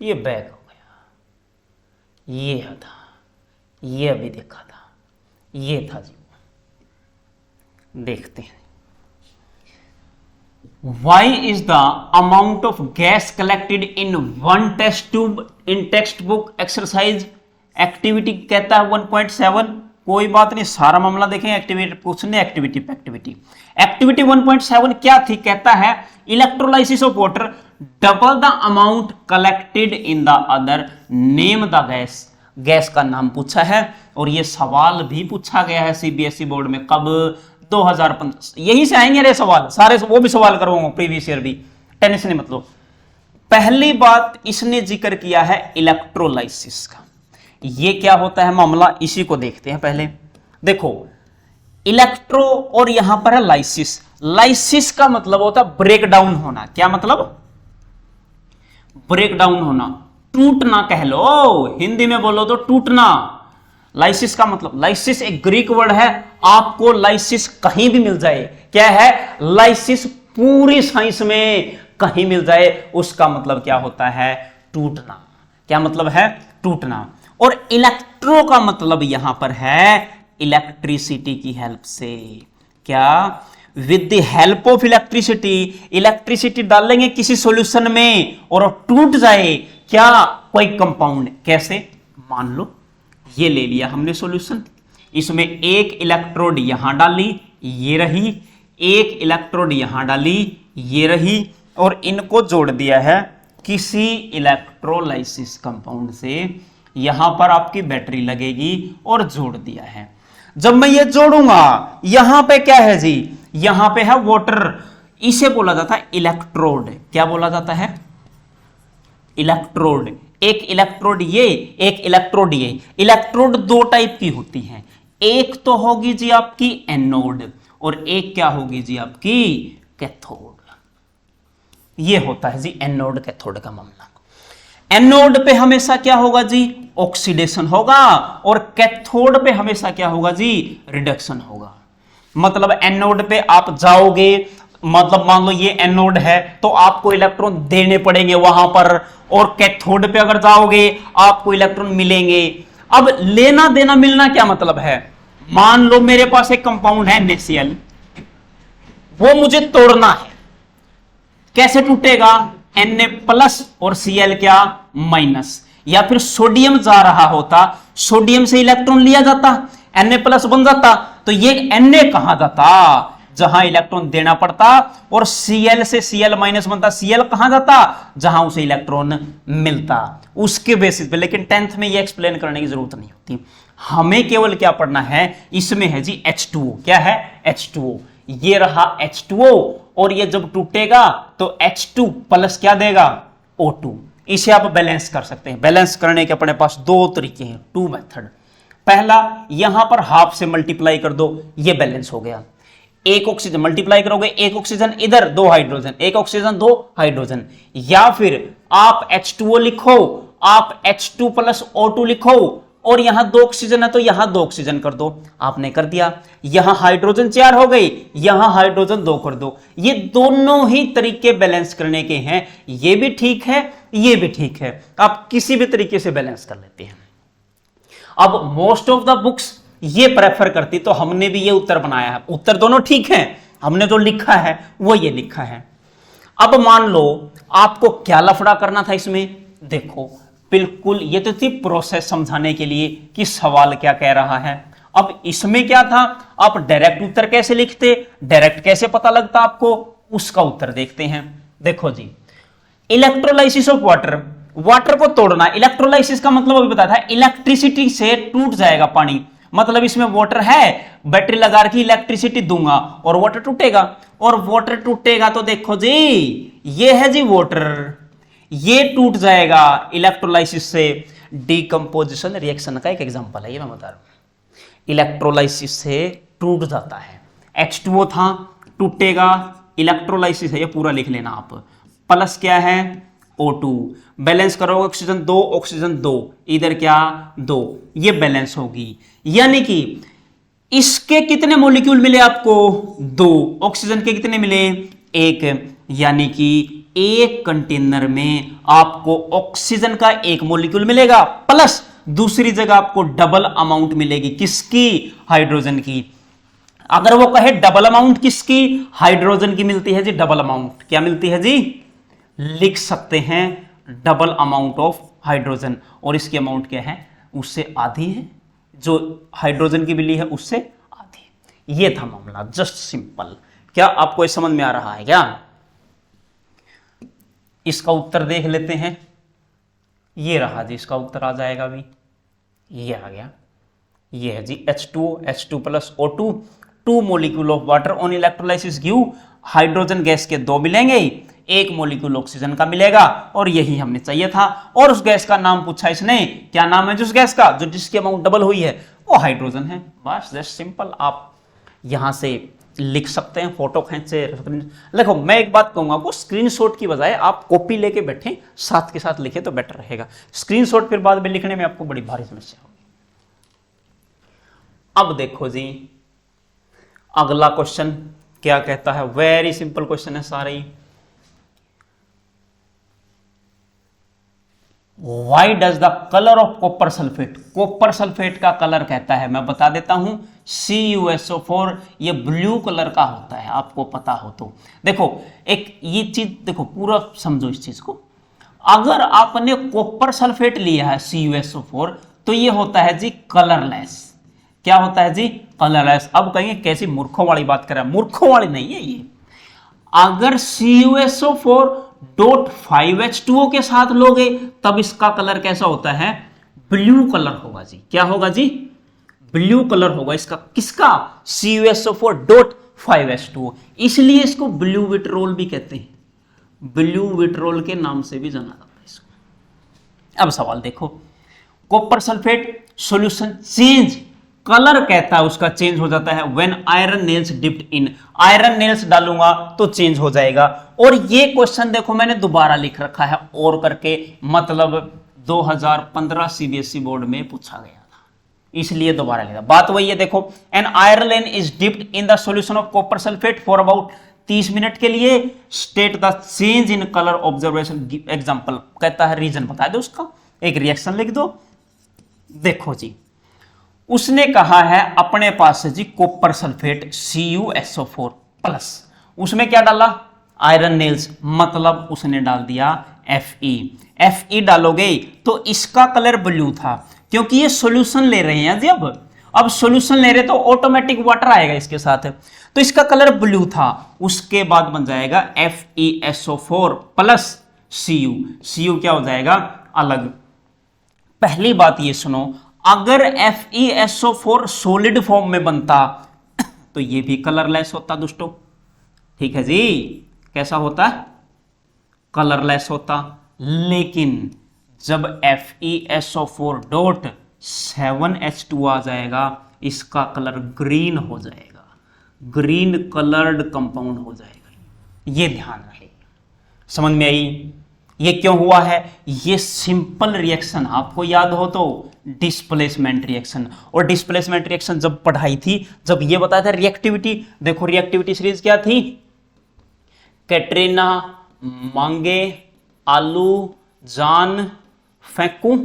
ये बैक हो गया, ये था, ये अभी देखा था, ये था जी। देखते हैं, Why is the amount of gas collected in one test tube in textbook exercise activity कहता है 1.7। कोई बात नहीं, सारा मामला देखें, एक्टिविटी पूछने, एक्टिविटी पे एक्टिविटी। एक्टिविटी 1.7 क्या थी, कहता है electrolysis of water double the amount collected in the other, name the gas. Gas का नाम पूछा है और ये सवाल भी पूछा गया है CBSE बोर्ड में, कब, 2015। यहीं से आएंगे रे सवाल सारे, वो भी सवाल करूंगा प्रीवियस ईयर भी, टेंशन नहीं मतलब। पहली बात इसने जिक्र किया है इलेक्ट्रोलाइसिस का। ये क्या होता है मामला, इसी को देखते हैं पहले। देखो इलेक्ट्रो और यहां पर है लाइसिस। लाइसिस का मतलब होता है ब्रेक डाउन होना। क्या मतलब, ब्रेक डाउन होना, टूटना कह लो, हिंदी में बोलो तो टूटना। लाइसिस का मतलब, लाइसिस एक ग्रीक वर्ड है, आपको लाइसिस कहीं भी मिल जाए, क्या है लाइसिस, पूरी साइंस में कहीं मिल जाए, उसका मतलब क्या होता है, टूटना। क्या मतलब है, टूटना। और इलेक्ट्रो का मतलब यहां पर है इलेक्ट्रिसिटी की हेल्प से। क्या, with the help of electricity, electricity डालेंगे किसी सॉल्यूशन में और टूट जाए क्या, कोई कंपाउंड। कैसे, मान लो ये ले लिया हमने सॉल्यूशन, इसमें एक इलेक्ट्रोड यहां डाली, ये रही, एक इलेक्ट्रोड यहां डाली, ये रही, और इनको जोड़ दिया है किसी इलेक्ट्रोलाइसिस कंपाउंड से। यहां पर आपकी बैटरी लगेगी और जोड़ दिया है। जब मैं ये जोड़ूंगा, यहां पे क्या है जी, यहां पे है वाटर, इसे बोला जाता है इलेक्ट्रोड। क्या बोला जाता है, इलेक्ट्रोड। एक इलेक्ट्रोड ये, एक इलेक्ट्रोड ये। इलेक्ट्रोड दो टाइप की होती हैं, एक तो होगी जी आपकी एनोड और एक क्या होगी जी आपकी कैथोड। ये होता है जी एनोड कैथोड का मामला। एनोड पे हमेशा क्या होगा जी, ऑक्सीडेशन होगा, और कैथोड पे हमेशा क्या होगा जी, रिडक्शन होगा। मतलब एनोड पे आप जाओगे, मतलब मान लो ये एनोड है तो आपको इलेक्ट्रॉन देने पड़ेंगे वहां पर, और कैथोड पे अगर जाओगे आपको इलेक्ट्रॉन मिलेंगे। अब लेना देना मिलना क्या मतलब है, मान लो मेरे पास एक कंपाउंड है NaCl, वो मुझे तोड़ना है, कैसे टूटेगा, Na प्लस और Cl क्या माइनस। या फिर सोडियम जा रहा होता, सोडियम से इलेक्ट्रॉन लिया जाता, Na प्लस बन जाता, तो ये Na कहां जाता, जहां इलेक्ट्रॉन देना पड़ता, और Cl से Cl माइनस बनता, Cl कहां जाता, जहां उसे इलेक्ट्रॉन मिलता, उसके बेसिस पे। लेकिन 10th में ये एक्सप्लेन करने की जरूरत नहीं होती, हमें केवल क्या पढ़ना है, इसमें है जी H2O। क्या है, H2O। ये रहा H2O, और ये जब टूटेगा तो H2 प्लस क्या देगा, O2। इसे आप बैलेंस कर सकते हैं। बैलेंस करने के अपने पास दो तरीके हैं, टू मेथड। पहला, यहां पर हाफ से मल्टीप्लाई कर दो, ये बैलेंस हो गया। एक ऑक्सीजन मल्टीप्लाई करोगे, एक ऑक्सीजन इधर, दो हाइड्रोजन, एक ऑक्सीजन दो हाइड्रोजन। या फिर आप H2O लिखो, आप H2 प्लस O2 लिखो, और यहां दो ऑक्सीजन है तो यहां दो ऑक्सीजन कर दो, आपने कर दिया। यहां हाइड्रोजन 4 हो गई, यहां हाइड्रोजन 2 कर दो। ये दोनों ही तरीके बैलेंस करने के हैं, ये भी ठीक है, ये भी ठीक है, आप किसी भी तरीके से बैलेंस कर लेते हैं। अब मोस्ट ऑफ द बुक्स ये प्रेफर करती, तो हमने भी ये उत्तर बनाया है। उत्तर दोनों ठीक है, हमने जो लिखा है वो ये लिखा है। अब मान लो आपको क्या लफड़ा करना था इसमें, देखो बिल्कुल ये तो थी प्रोसेस समझाने के लिए कि सवाल क्या कह रहा है। अब इसमें क्या था, आप डायरेक्ट उत्तर कैसे लिखते, डायरेक्ट कैसे पता लगता आपको, उसका उत्तर देखते हैं। देखो जी, इलेक्ट्रोलाइसिस ऑफ वाटर, वाटर को तोड़ना। इलेक्ट्रोलाइसिस का मतलब अभी बताया था, इलेक्ट्रिसिटी से टूट जाएगा पानी। मतलब इसमें वाटर है, बैटरी लगा के इलेक्ट्रिसिटी दूंगा और वाटर टूटेगा, और वाटर टूटेगा तो देखो जी, ये है जी वाटर, ये टूट जाएगा इलेक्ट्रोलाइसिस से। डीकंपोजिशन रिएक्शन का एक एग्जांपल है ये, मैं बता रहा हूं। इलेक्ट्रोलाइसिस से टूट जाता है, H2O था, टूटेगा, इलेक्ट्रोलाइसिस है, ये पूरा लिख लेना आप। प्लस क्या है, O2। बैलेंस करोगे, ऑक्सीजन 2 ऑक्सीजन 2, इधर क्या 2, ये बैलेंस होगी। यानी कि इसके कितने मॉलिक्यूल मिले आपको, 2। ऑक्सीजन के कितने मिले, 1। यानी कि एक कंटेनर में आपको ऑक्सीजन का 1 मॉलिक्यूल मिलेगा, प्लस दूसरी जगह आपको डबल अमाउंट मिलेगी, किसकी, हाइड्रोजन की। अगर वो कहे डबल अमाउंट किसकी, हाइड्रोजन की मिलती है जी डबल अमाउंट। क्या मिलती है जी, लिख सकते हैं डबल अमाउंट ऑफ हाइड्रोजन, और इसकी अमाउंट क्या है, उससे आधी है, जो हाइड्रोजन की मिली है उससे आधी। ये था मामला, जस्ट सिंपल। क्या आपको ये समझ में आ रहा है क्या, इसका उत्तर देख लेते हैं। ये रहा जी, इसका उत्तर आ जाएगा भी, ये आ गया, ये है जी H2 plus O2, 2 molecule of water on electrolysis give, hydrogen gas के 2 मिलेंगे, 1 मॉलिक्यूल ऑक्सीजन का मिलेगा, और यही हमने चाहिए था। और उस गैस का नाम पूछा इसने, क्या नाम है जिस गैस का, जो जिसकी अमाउंट डबल हुई है, वो हाइड्रोजन है। बस जस्ट सिंपल, आप यहां से लिख सकते हैं, फोटो खींचे। देखो मैं एक बात कहूंगा, आपको स्क्रीनशॉट की बजाय आप कॉपी लेके बैठे, साथ के साथ लिखे तो बेटर रहेगा। स्क्रीनशॉट फिर बाद में लिखने में आपको बड़ी भारी समस्या होगी। अब देखो जी, अगला क्वेश्चन क्या कहता है, वेरी सिंपल क्वेश्चन है सारे ही। Why does the color of copper sulfate, copper sulphate का कलर कहता है, मैं बता देता हूं, CuSO4, ये ब्लू कलर का होता है, आपको पता हो तो। देखो एक ये चीज देखो, पूरा समझो इस चीज को। अगर आपने कॉपर सल्फेट लिया है CuSO4, तो ये होता है जी कलरलेस। क्या होता है जी, कलरलेस। अब कहेंगे कैसी मूर्खों वाली बात कर रहा है, मूर्खों वाली नहीं है ये। अगर CuSO4.5H2O के साथ लोगे तब इसका कलर कैसा होता है, ब्लू कलर होगा जी। क्या होगा जी, ब्लू कलर होगा इसका, किसका, CuSO4.5H2O। इसलिए इसको ब्लू विट्रोल भी कहते हैं, ब्लू विट्रोल के नाम से भी जाना जाता है इसको। अब सवाल देखो, copper sulphate solution change colour कहता है उसका चेंज हो जाता है when iron nails dipped in, iron nails डालूंगा तो चेंज हो जाएगा। और ये क्वेश्चन देखो मैंने दोबारा लिख रखा है और करके, मतलब 2015 सीबीएसई बोर्ड में पूछा गया था, इसलिए दोबारा लिखा। बात वही है, देखो an iron nail is dipped in the solution of copper sulphate for about 30 minute के लिए, state the change in colour observation, example कहता है, रीजन बता दो उसका, एक रिएक्शन लिख दो। देखो जी, उसने कहा है अपने पास से जी कॉपर सल्फेट CuSO4 प्लस, उसमें क्या डाला आयरन नेल्स, मतलब उसने डाल दिया Fe डालोगे तो इसका कलर ब्लू था, क्योंकि ये सॉल्यूशन ले रहे हैं जी। अब सॉल्यूशन ले रहे तो ऑटोमेटिक वाटर आएगा इसके साथ, तो इसका कलर ब्लू था। उसके बाद बन जाएगा FeSO4 प्लस Cu क्या हो जाएगा अलग। पहली बात ये सुनो, अगर FeSO4 सॉलिड फॉर्म में बनता तो ये भी कलरलेस होता दोस्तों, ठीक है जी, कैसा होता है कलरलेस होता। लेकिन जब FeSO4 डॉट 7H2 आ जाएगा, इसका कलर ग्रीन हो जाएगा, ग्रीन कलर्ड कंपाउंड हो जाएगा, ये ध्यान रहे। समझ में आई ये क्यों हुआ है? ये सिंपल रिएक्शन आपको याद हो तो डिस्प्लेसमेंट रिएक्शन, और डिस्प्लेसमेंट रिएक्शन जब पढ़ाई थी, जब ये बताया था रिएक्टिविटी, देखो रिएक्टिविटी सीरीज क्या थी, कैटरीना, मांगे, आलू, जान, फेंकू।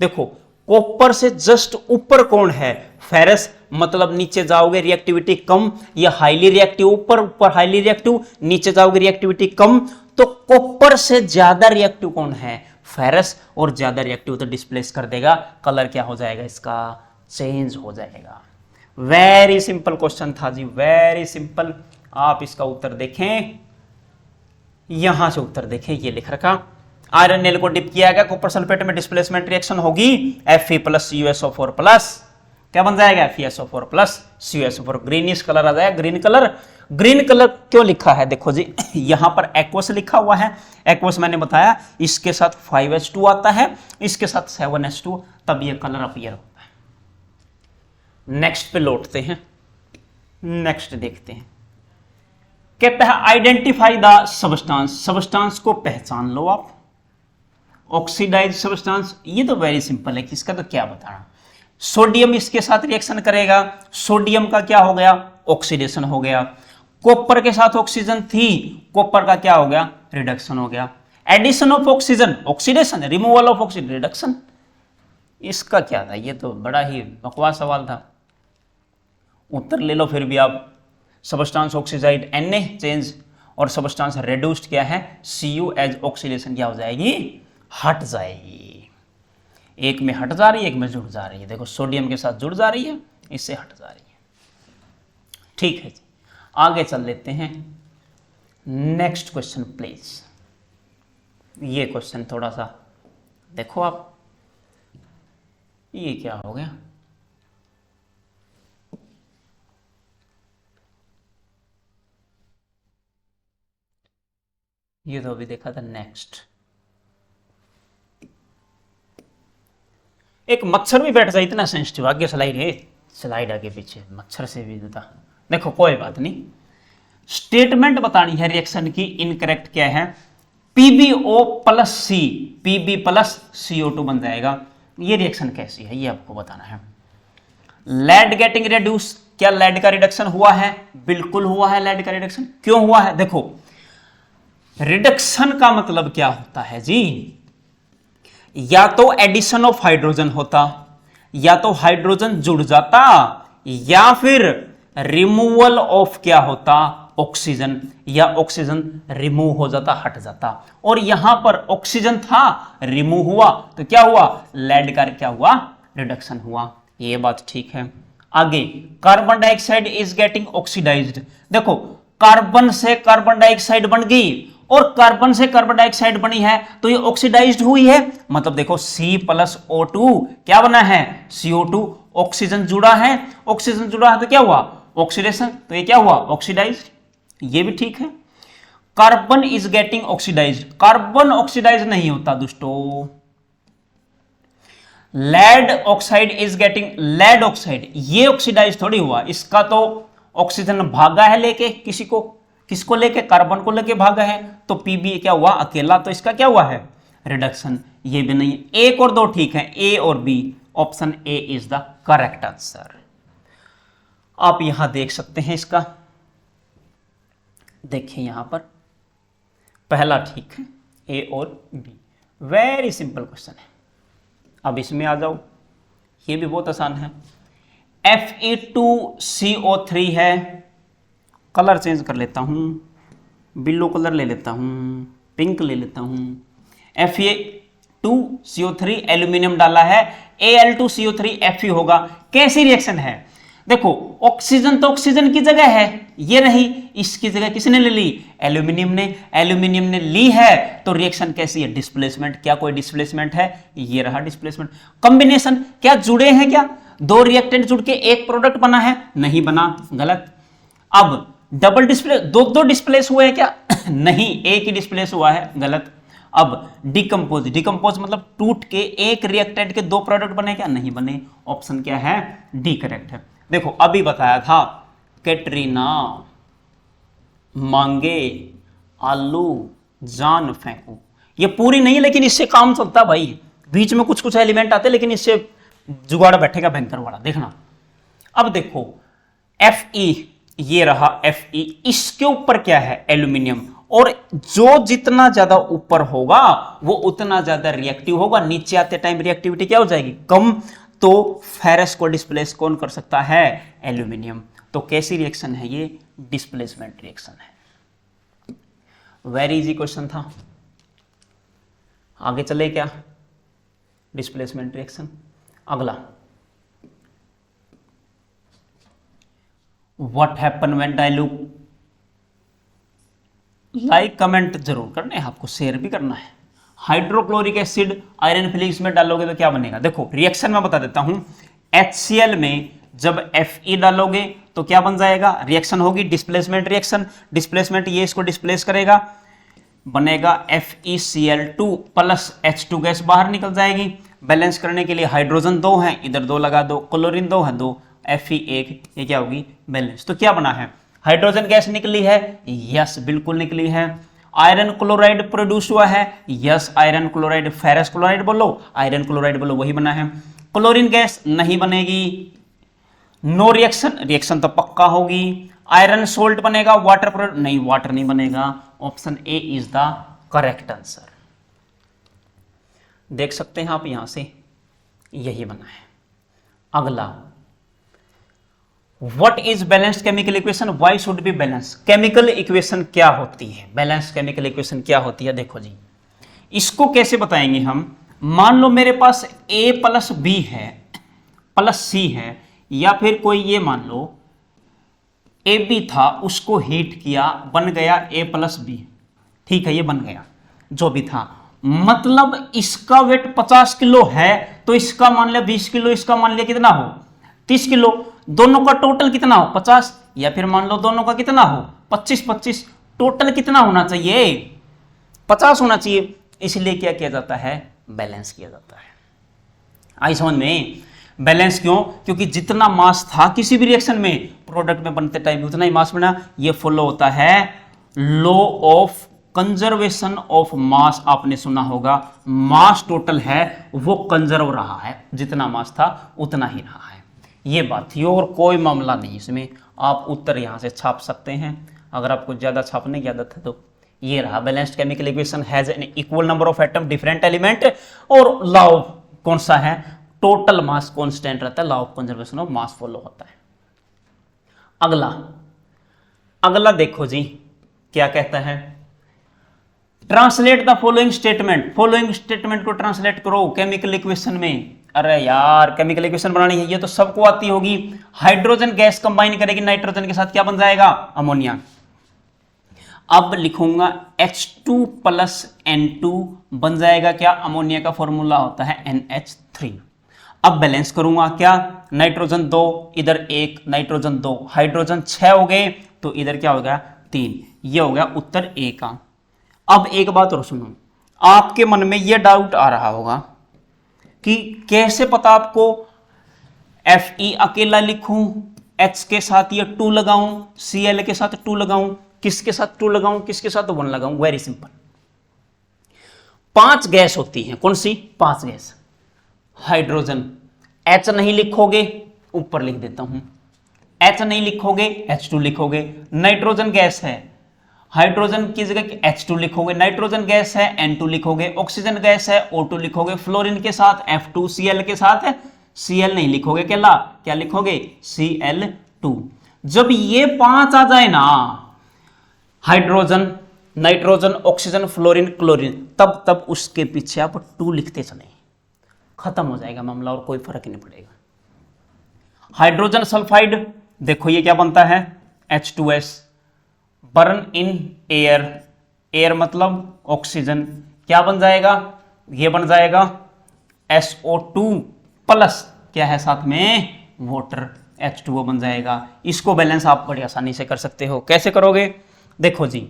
देखो कॉपर से जस्ट ऊपर कौन है फेरस, मतलब नीचे जाओगे रिएक्टिविटी कम, या हाईली रिएक्टिव ऊपर, ऊपर हाईली रिएक्टिव, नीचे जाओगे रिएक्टिविटी कम। तो कॉपर से ज्यादा रिएक्टिव कौन है फेरस, और ज्यादा रिएक्टिव तो डिस्प्लेस कर देगा, कलर क्या हो जाएगा इसका चेंज हो जाएगा। वेरी सिंपल क्वेश्चन था जी, वेरी सिंपल। आप इसका उत्तर देखें, यहां से उत्तर देखें, ये लिख रखा आयरन नेल को डिप किया गया कॉपर सल्फेट में, डिस्प्लेसमेंट रिएक्शन होगी Fe प्लस CuSO4 प्लस, क्या बन जाएगा FeSO4 plus CuSO4, greenish colour आ जाएगा, ग्रीन कलर। ग्रीन कलर क्यों लिखा है देखो जी, यहां पर एक्वस लिखा हुआ है, एक्वस मैंने बताया इसके साथ 5H2 आता है, इसके साथ 7H2, तब ये कलर अपीयर होता है। नेक्स्ट पे लौटते हैं, नेक्स्ट देखते हैं, कहता है आइडेंटिफाई द सब्सटेंस, सब्सटेंस को पहचान लो आप। ऑक्सीडाइज सब्सटेंस, ये तो वेरी सिंपल है, किसका तो क्या बताना। सोडियम इसके साथ रिएक्शन करेगा, सोडियम का क्या हो गया ऑक्सीडेशन हो गया। कॉपर के साथ ऑक्सीजन थी, कॉपर का क्या हो गया रिडक्शन हो गया। Addition of oxygen oxidation, removal of oxygen reduction. इसका क्या था, ये तो बड़ा ही बकवास सवाल था, उत्तर ले लो फिर भी आप। सबस्टांस ऑक्सीडाइड Na चेंज, और सबस्टांस रेड्यूस्ड क्या है Cu एज ऑक्सीडेशन क्या हो जाएगी हट जाएगी। एक में हट जा रही है, एक में जुड़ जा रही है। देखो सोडियम के साथ जुड़ जा रही है, इससे हट जा रही है। ठीक है जी, आगे चल लेते हैं। Next question please. ये क्वेश्चन थोड़ा सा देखो आप, ये क्या हो गया, ये तो अभी देखा था। नेक्स्ट, एक मच्छर भी बैठ जाए इतना सेंसिटिव, आगे स्लाइड है, स्लाइड आगे पीछे, मच्छर से भी जुदा। देखो कोई बात नहीं, स्टेटमेंट बतानी है रिएक्शन की, इनकरेक्ट क्या है, PbO plus C, Pb plus CO2 बन जाएगा। ये रिएक्शन कैसी है ये आपको बताना है। लेड गेटिंग रिड्यूस, क्या लेड का रिडक्शन हुआ है? बिल्कुल हुआ है लेड का रिडक्शन। क्यों हुआ है? देखो रिडक्शन का मतलब क्या होता है जी, या तो एडिशन ऑफ हाइड्रोजन होता, या तो हाइड्रोजन जुड़ जाता, या फिर रिमूवल ऑफ क्या होता ऑक्सीजन, या ऑक्सीजन रिमूव हो जाता हट जाता। और यहां पर ऑक्सीजन था रिमूव हुआ तो क्या हुआ लेड का क्या हुआ रिडक्शन हुआ। ये बात ठीक है। आगे carbon dioxide is getting oxidized. देखो कार्बन से कार्बन डाइऑक्साइड बन गई, और कार्बन से कार्बन डाइऑक्साइड बनी है तो ये ऑक्सीडाइज्ड हुई है, मतलब देखो C+O2 क्या बना है CO2, ऑक्सीजन जुड़ा है, ऑक्सीजन जुड़ा है तो क्या हुआ ऑक्सीडेशन, तो ये क्या हुआ ऑक्सीडाइज्ड। ये भी ठीक है। Carbon is getting oxidized, carbon oxidize नहीं होता दोस्तों, lead oxide is getting, lead oxide ये ऑक्सीडाइज थोड़ी हुआ, इसका तो ऑक्सीजन भागा है लेके, किसको लेके, कार्बन को लेके भागा है, तो पीबी क्या हुआ अकेला, तो इसका क्या हुआ है रिडक्शन। ये भी नहीं, एक और दो ठीक है, ए और B, option A is the correct answer. आप यहां देख सकते हैं इसका, देखिए यहां पर पहला ठीक है, ए और बी, वेरी सिंपल क्वेश्चन है। अब इसमें आ जाओ, ये भी बहुत आसान है। Fe2CO3 है, कलर चेंज कर लेता हूं, ब्लू कलर ले लेता हूं, पिंक ले लेता हूं। Fe2CO3 एल्यूमिनियम डाला है, Al2CO3 Fe होगा। कैसी रिएक्शन है, देखो ऑक्सीजन तो ऑक्सीजन की जगह है, ये रही, इसकी जगह किसने ले ली, एल्यूमिनियम ने, एल्यूमिनियम ने ली है, तो रिएक्शन कैसी है, डिस्प्लेसमेंट। क्या कोई डिस्प्लेसमेंट है, ये रहा डिस्प्लेसमेंट। कॉम्बिनेशन, क्या जुड़े हैं, क्या दो रिएक्टेंट जुड़ के एक प्रोडक्ट बना है, नहीं बना, गलत। अब डबल डिस्प्ले, दो डिस्प्लेस हुए हैं क्या नहीं, एक ही डिस्प्लेस हुआ है, गलत। अब डिकम्पोज, डिकम्पोज मतलब टूट के एक रिएक्टेंट के दो प्रोडक्ट बने क्या, नहीं बने, ऑप्शन क्या है डी करेक्ट है। देखो अभी बताया था, कैटरीना मांगे आलू जान फेंकू, ये पूरी नहीं है लेकिन इससे काम चलता भाई, बीच में कुछ कुछ एलिमेंट आते लेकिन इससे जुगाड़ बैठेगा भयंकर वाला, देखना। अब देखो Fe, ये रहा Fe, इसके ऊपर क्या है एल्यूमिनियम, और जो जितना ज्यादा ऊपर होगा वो उतना ज्यादा रिएक्टिव होगा, नीचे आते टाइम रिएक्टिविटी क्या हो जाएगी, कम। तो फेरस को डिस्प्लेस कौन कर सकता है, एल्यूमिनियम। तो कैसी रिएक्शन है ये, डिस्प्लेसमेंट रिएक्शन है। वेरी इजी क्वेश्चन था, आगे चले क्या, डिस्प्लेसमेंट रिएक्शन। अगला, what happen when dilute, like comment जरूर करना है, आपको शेयर भी करना है। हाइड्रोक्लोरिक एसिड आयरन फिलिक्स में डालोगे तो क्या बनेगा, देखो रिएक्शन में बता देता हूं। HCl में जब Fe डालोगे तो क्या बन जाएगा, रिएक्शन होगी डिस्प्लेसमेंट रिएक्शन, डिस्प्लेसमेंट ये इसको डिस्प्लेस करेगा, बनेगा FeCl2 प्लस H2 गैस बाहर निकल जाएगी। बैलेंस करने के लिए हाइड्रोजन 2 है, इधर 2 लगा दो, क्लोरीन 2 है 2, Fe1, ये क्या होगी बैलेंस। तो क्या बना है, हाइड्रोजन गैस निकली है, यस बिल्कुल निकली है। आयरन क्लोराइड प्रोड्यूस हुआ है, yes iron chloride, ferrous chloride बोलो, आयरन क्लोराइड बोलो, वही बना है। क्लोरीन गैस नहीं बनेगी, नो रिएक्शन, रिएक्शन तो पक्का होगी। आयरन सोल्ट बनेगा, वाटर प्रोडक्ट नहीं, वाटर नहीं बनेगा। Option A is the correct answer. देख सकते हैं आप यहां से, यही बना है। अगला, What is balanced chemical equation? Why should be balanced? Chemical equation क्या होती है, बैलेंस केमिकल इक्वेशन क्या होती है, देखो जी इसको कैसे बताएंगे हम। मान लो मेरे पास A प्लस बी है प्लस सी है, या फिर कोई ये मान लो AB था, उसको हीट किया, बन गया A प्लस बी, ठीक है ये बन गया जो भी था, मतलब इसका वेट 50 किलो है, तो इसका मान लिया 20 किलो, इसका मान लिया कितना हो 30 किलो, दोनों का टोटल कितना हो 50, या फिर मान लो दोनों का कितना हो 25-25, टोटल कितना होना चाहिए 50 होना चाहिए। इसलिए क्या किया जाता है, बैलेंस किया जाता है। आई समझ में, बैलेंस क्यों, क्योंकि जितना मास था किसी भी रिएक्शन में प्रोडक्ट में बनते टाइम उतना ही मास बना। ये फॉलो होता है law of conservation of mass, आपने सुना होगा, मास टोटल है वो कंजर्व रहा है, जितना मास था उतना ही रहा है, ये बात थी, और कोई मामला नहीं इसमें। आप उत्तर यहां से छाप सकते हैं अगर आपको ज्यादा छापने की आदत है तो। ये रहा, balanced chemical equation has an equal number of atom different element, और लॉ कौन सा है, टोटल मास कांस्टेंट रहता है, law of conservation of mass follow होता है। अगला देखो जी क्या कहता है, translate the following statement, following statement को ट्रांसलेट करो केमिकल इक्वेशन में। अरे यार केमिकल इक्वेशन बनानी है, ये तो सबको आती होगी। हाइड्रोजन गैस कंबाइन करेगी नाइट्रोजन के साथ, क्या बन जाएगा अमोनिया। अब लिखूंगा H2 प्लस N2 बन जाएगा क्या, अमोनिया का फॉर्मूला होता है NH3। अब बैलेंस करूंगा क्या, नाइट्रोजन 2 इधर 1, नाइट्रोजन 2, हाइड्रोजन 6 हो गए, तो इधर क्या हो गया 3, ये हो गया उत्तर A का। अब एक बात और सुनो, आपके मन में ये डाउट आ रहा होगा कि कैसे पता आपको Fe अकेला लिखूं, H के साथ ये 2 लगाऊं, Cl के साथ 2 लगाऊं, किसके साथ 2 लगाऊं, किसके साथ 1 लगाऊं? Very simple. 5 गैस होती हैं, कौन सी 5 गैस? हाइड्रोजन, H नहीं लिखोगे, ऊपर लिख देता हूं, H नहीं लिखोगे H2 लिखोगे। नाइट्रोजन गैस है, हाइड्रोजन की जगह H2 लिखोगे, नाइट्रोजन गैस है N2 लिखोगे, ऑक्सीजन गैस है O2 लिखोगे, फ्लोरीन के साथ F2Cl के साथ Cl नहीं लिखोगे, क्या लिखोगे? Cl2। जब ये 5 आ जाए ना, hydrogen, nitrogen, oxygen, fluorine, chlorine, तब उसके पीछे आप 2 लिखते चले, खत्म हो जाएगा मामला और कोई फर्क नहीं पड़ेगा। हाइड्रोजन सल्फाइड, देखो ये क्या बनता है? H2S, burn in air, air मतलब ऑक्सीजन, क्या बन जाएगा? ये बन जाएगा SO2 प्लस क्या है साथ में? वाटर, H2O बन जाएगा। इसको बैलेंस आप बड़ी आसानी से कर सकते हो। कैसे करोगे? देखो जी,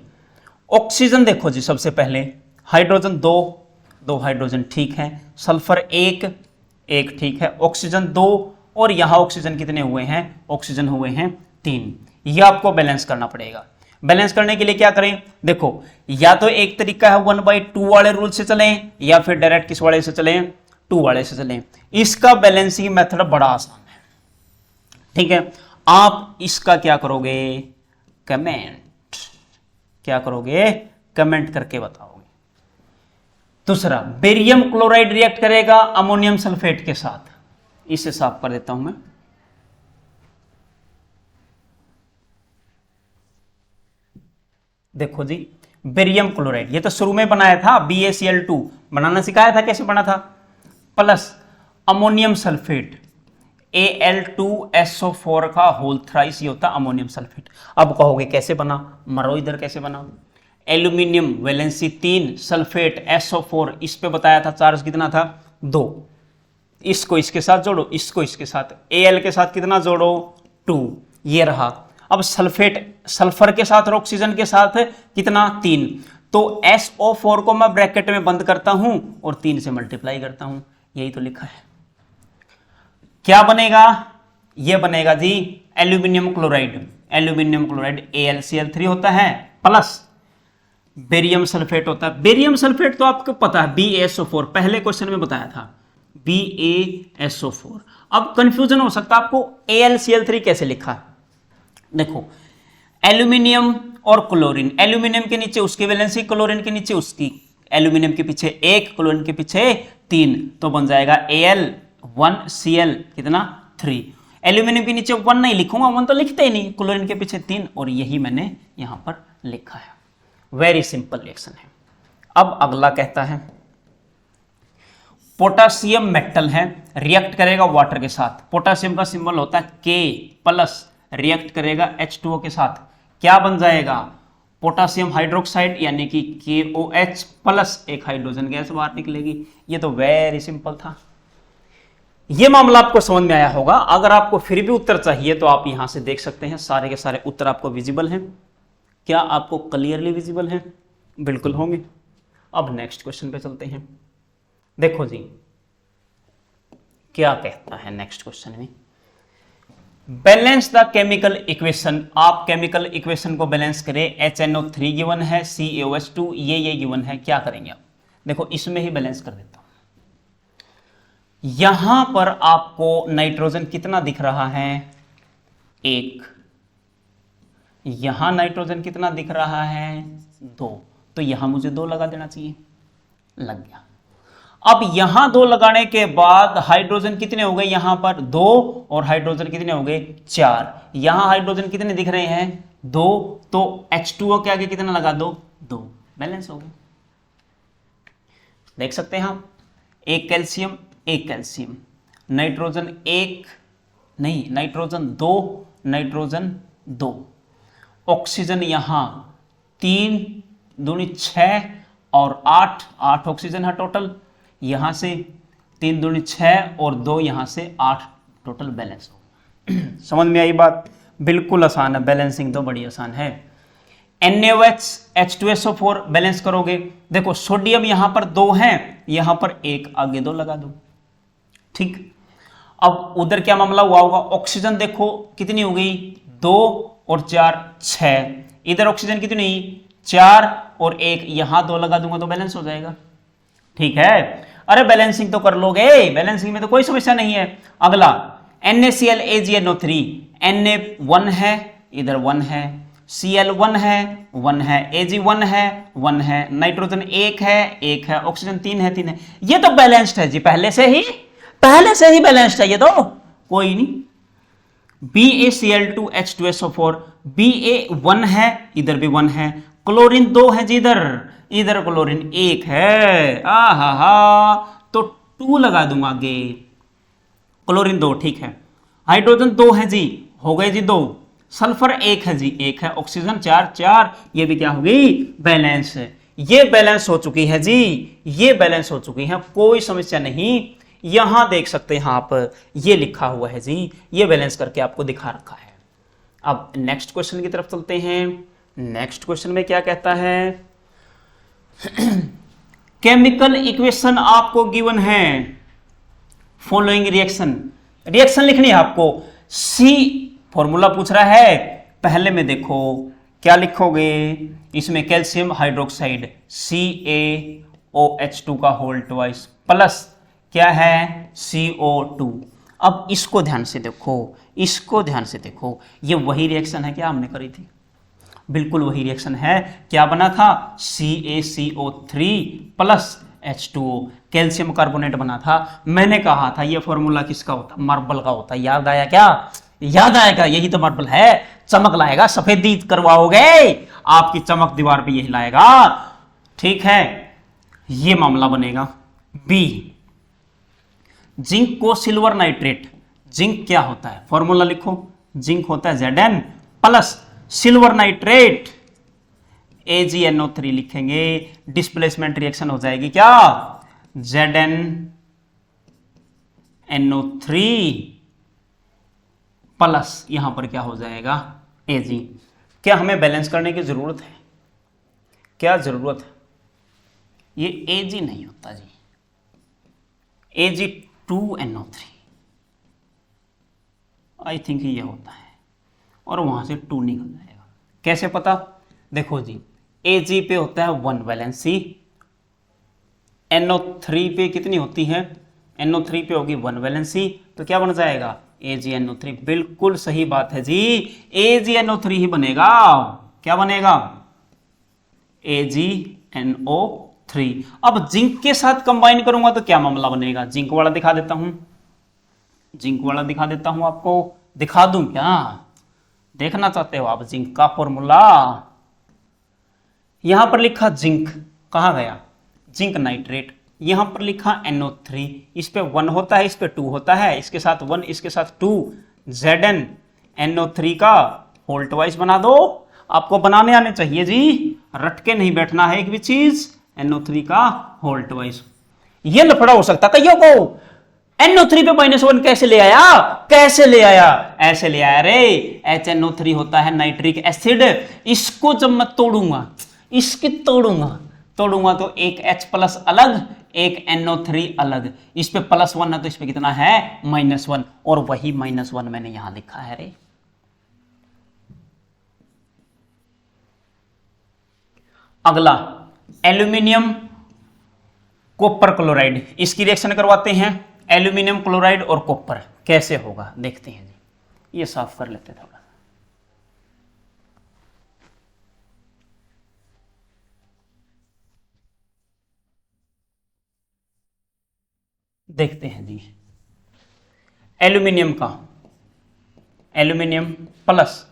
ऑक्सीजन देखो जी, सबसे पहले हाइड्रोजन 2 हाइड्रोजन ठीक है, सल्फर 1 ठीक है, ऑक्सीजन 2, और यहां ऑक्सीजन कितने हुए हैं? ऑक्सीजन हुए हैं 3। यह आपको बैलेंस करना पड़ेगा। बैलेंस करने के लिए क्या करें? देखो, या तो एक तरीका है 1/2 वाले रूल से चलें, या फिर डायरेक्ट किस वाले से चलें? 2 वाले से चलें। इसका बैलेंसिंग मेथड बड़ा आसान है, ठीक है। आप इसका क्या करोगे? कमेंट, क्या करोगे? कमेंट करके बताओगे। दूसरा, बेरियम क्लोराइड रिएक्ट करेगा अमोनियम सल्फेट के साथ, इसे साफ कर देता हूं मैं। देखो जी, बेरियम क्लोराइड, ये तो शुरू में बनाया था, BaCl2 बनाना सिखाया था, कैसे बना था? प्लस अमोनियम सल्फेट, Al2SO4 का होल थ्राइस, ये होता अमोनियम सल्फेट। अब कहोगे कैसे बना? मरो इधर, कैसे बना? एल्यूमिनियम वैलेंसी 3, सल्फेट SO4, इस पे बताया था चार्ज कितना था? 2। इसको इसके साथ जोड़ो, इसको इसके साथ, Al के साथ कितना जोड़ो? 2, ये रहा। अब सल्फेट, सल्फर के साथ और ऑक्सीजन के साथ कितना? 3। तो SO4 को मैं ब्रैकेट में बंद करता हूं और 3 से मल्टीप्लाई करता हूं, यही तो लिखा है। क्या बनेगा? ये बनेगा जी aluminium chloride, aluminium chloride AlCl3 होता है, प्लस बेरियम सल्फेट होता है। बेरियम सल्फेट तो आपको पता है, BaSO4, पहले क्वेश्चन में बताया था, BaSO4। अब कंफ्यूजन हो सकता है आपको, AlCl3 कैसे लिखा? देखो, एल्यूमिनियम और क्लोरीन, एल्यूमिनियम के नीचे उसकी वैलेंसी, क्लोरीन के नीचे उसकी, एल्यूमिनियम के पीछे 1, क्लोरीन के पीछे 3, तो बन जाएगा Al1Cl कितना? 3। एल्यूमिनियम के नीचे 1 नहीं लिखूंगा, 1 तो लिखते ही नहीं, क्लोरीन के पीछे 3, और यही मैंने यहां पर लिखा है। वेरी सिंपल रिएक्शन है। अब अगला कहता है, पोटासियम मेटल है, रिएक्ट करेगा वाटर के साथ, पोटासियम का सिंबल होता है K प्लस, रिएक्ट करेगा H2O के साथ, क्या बन जाएगा? पोटासियम हाइड्रोक्साइड यानी कि KOH प्लस एक हाइड्रोजन गैस बाहर निकलेगी। ये तो वेरी सिंपल था। ये मामला आपको समझ में आया होगा। अगर आपको फिर भी उत्तर चाहिए तो आप यहां से देख सकते हैं, सारे के सारे उत्तर आपको विजिबल हैं। क्या आपको क्लियरली विजिबल हैं? बिल्कुल होंगे। अब नेक्स्ट क्वेश्चन पे चलते हैं। देखो जी, क्या कहता है नेक्स्ट क्वेश्चन में? Balance the chemical equation. आप केमिकल इक्वेशन को बैलेंस करें। HNO3 गिवन है, CaOH2 ये गिवन है, क्या करेंगे आप? देखो, इसमें ही बैलेंस कर देता हूं। यहां पर आपको नाइट्रोजन कितना दिख रहा है? 1। यहां नाइट्रोजन कितना दिख रहा है? 2। तो यहां मुझे 2 लगा देना चाहिए, लग गया। अब यहां 2 लगाने के बाद हाइड्रोजन कितने हो गए? यहां पर 2, और हाइड्रोजन कितने हो गए? 4। यहां हाइड्रोजन कितने दिख रहे हैं? 2, तो H2O के आगे कितना लगा दो? 2, बैलेंस हो गए। देख सकते हैं आप, एक कैल्शियम, एक कैल्शियम, नाइट्रोजन 1 नहीं, नाइट्रोजन 2, नाइट्रोजन 2, ऑक्सीजन यहां 3 दूनी 6 और 8 ऑक्सीजन है टोटल। यहां से 3 दूनी 6 और 2 यहां से 8 टोटल बैलेंस हो। समझ में आई बात? बिल्कुल आसान है, बैलेंसिंग तो बड़ी आसान है। NaOH H2SO4 बैलेंस करोगे। देखो, सोडियम यहां पर 2 है, यहां पर 1, आगे 2 लगा दो, ठीक। अब उधर क्या मामला हुआ होगा, ऑक्सीजन देखो कितनी हो गई, 2 और 4 6, इधर ऑक्सीजन कितनी 4 और 1, यहां 2 लगा दूंगा तो बैलेंस हो जाएगा। ठीक है, अरे बैलेंसिंग तो कर लोगे, बैलेंसिंग में तो कोई समस्या नहीं है। अगला NaCl AgNO3, Na 1 है, इधर 1 है, Cl 1 है, 1 है, Ag 1 है, 1 है, नाइट्रोजन 1 है, 1 है, ऑक्सीजन 3 है, 3 है। ये तो बैलेंस्ड है जी, पहले से ही बैलेंस्ड है ये तो, कोई नहीं। BaCl2 H2SO4, Ba 1 है, इधर भी 1 है, क्लोरीन 2 है जी, इधर क्लोरीन 1 है, आहा, तो 2 लगा दूंगा आगे, क्लोरीन 2, ठीक है। हाइड्रोजन 2 है जी, हो गए जी 2, सल्फर 1 है जी, 1 है, ऑक्सीजन 4 4, ये भी क्या हो गई, बैलेंस है। ये बैलेंस हो चुकी है जी, ये बैलेंस हो चुकी है, कोई समस्या नहीं। यहां देख सकते हैं आप, ये लिखा हुआ है जी, ये बैलेंस करके आपको दिखा रखा है। अब नेक्स्ट क्वेश्चन की तरफ चलते हैं। नेक्स्ट क्वेश्चन में क्या कहता है, केमिकल इक्वेशन आपको गिवन है, फॉलोइंग रिएक्शन लिखनी है आपको। सी फॉर्मूला पूछ रहा है, पहले में देखो क्या लिखोगे, इसमें कैल्शियम हाइड्रोक्साइड CaOH2 का होल ट्वाइस प्लस क्या है CO2। अब इसको ध्यान से देखो, इसको ध्यान से देखो, ये वही रिएक्शन है क्या हमने करी थी, बिल्कुल वही रिएक्शन है। क्या बना था, CaCO3 plus H2O, calcium carbonate बना था। मैंने कहा था ये फॉर्मूला किसका होता, मार्बल का होता, याद आया क्या, याद आएगा, यही तो मार्बल है, चमक लाएगा, सफेदी करवाओगे आपकी चमक दीवार पे यही लाएगा। ठीक है, ये मामला बनेगा। बी, जिंक को सिल्वर नाइट्रेट, जिंक क्या होता है, फॉर्मूला लिखो, जिंक होता है Zn plus silver nitrate AgNO3 लिखेंगे, डिस्प्लेसमेंट रिएक्शन हो जाएगी क्या, ZnNO3 प्लस यहां पर क्या हो जाएगा Ag। क्या हमें बैलेंस करने की जरूरत है, क्या जरूरत है, ये Ag नहीं होता जी, Ag2NO3 आई थिंक ये होता है, और वहां से 2 निकल जाएगा। कैसे पता, देखो जी, Ag पे होता है 1 वैलेंसी, NO3 पे कितनी होती है, NO3 पे होगी 1 वैलेंसी, तो क्या बन जाएगा AgNO3। बिल्कुल सही बात है जी, AgNO3 ही बनेगा। क्या बनेगा, AgNO3। अब जिंक के साथ कंबाइन करूंगा तो क्या मामला बनेगा, जिंक वाला दिखा देता हूं, जिंक वाला दिखा देता हूं आपको, दिखा दूं क्या, देखना चाहते हो आप जिंक का फॉर्मूला। यहां पर लिखा जिंक, कहां गया, जिंक नाइट्रेट, यहां पर लिखा NO3, इस पे 1 होता है, इस पे 2 होता है, इसके साथ 1 इसके साथ 2, ZnNO3 का होल ट्वाइस बना दो। आपको बनाने आने चाहिए जी, रट के नहीं बैठना है एक भी चीज, NO3 का होल ट्वाइस। ये लफड़ा हो सकता कईयों को, NO3 पे -1 कैसे ले आया, कैसे ले आया, ऐसे ले आया रे, HNO3 होता है नाइट्रिक एसिड, इसको जब मैं तोड़ूंगा, इसकी तोड़ूंगा तो एक H प्लस अलग, एक NO3 अलग, इस पे +1 है तो इस पे कितना है -1, और वही -1 मैंने यहां लिखा है रे। अगला एल्यूमिनियम कॉपर क्लोराइड, इसकी रिएक्शन करवाते हैं, एल्यूमिनियम क्लोराइड और कॉपर कैसे होगा देखते हैं जी, ये साफ कर लेते हैं थोड़ा, देखते हैं जी। एल्यूमिनियम का, aluminium plus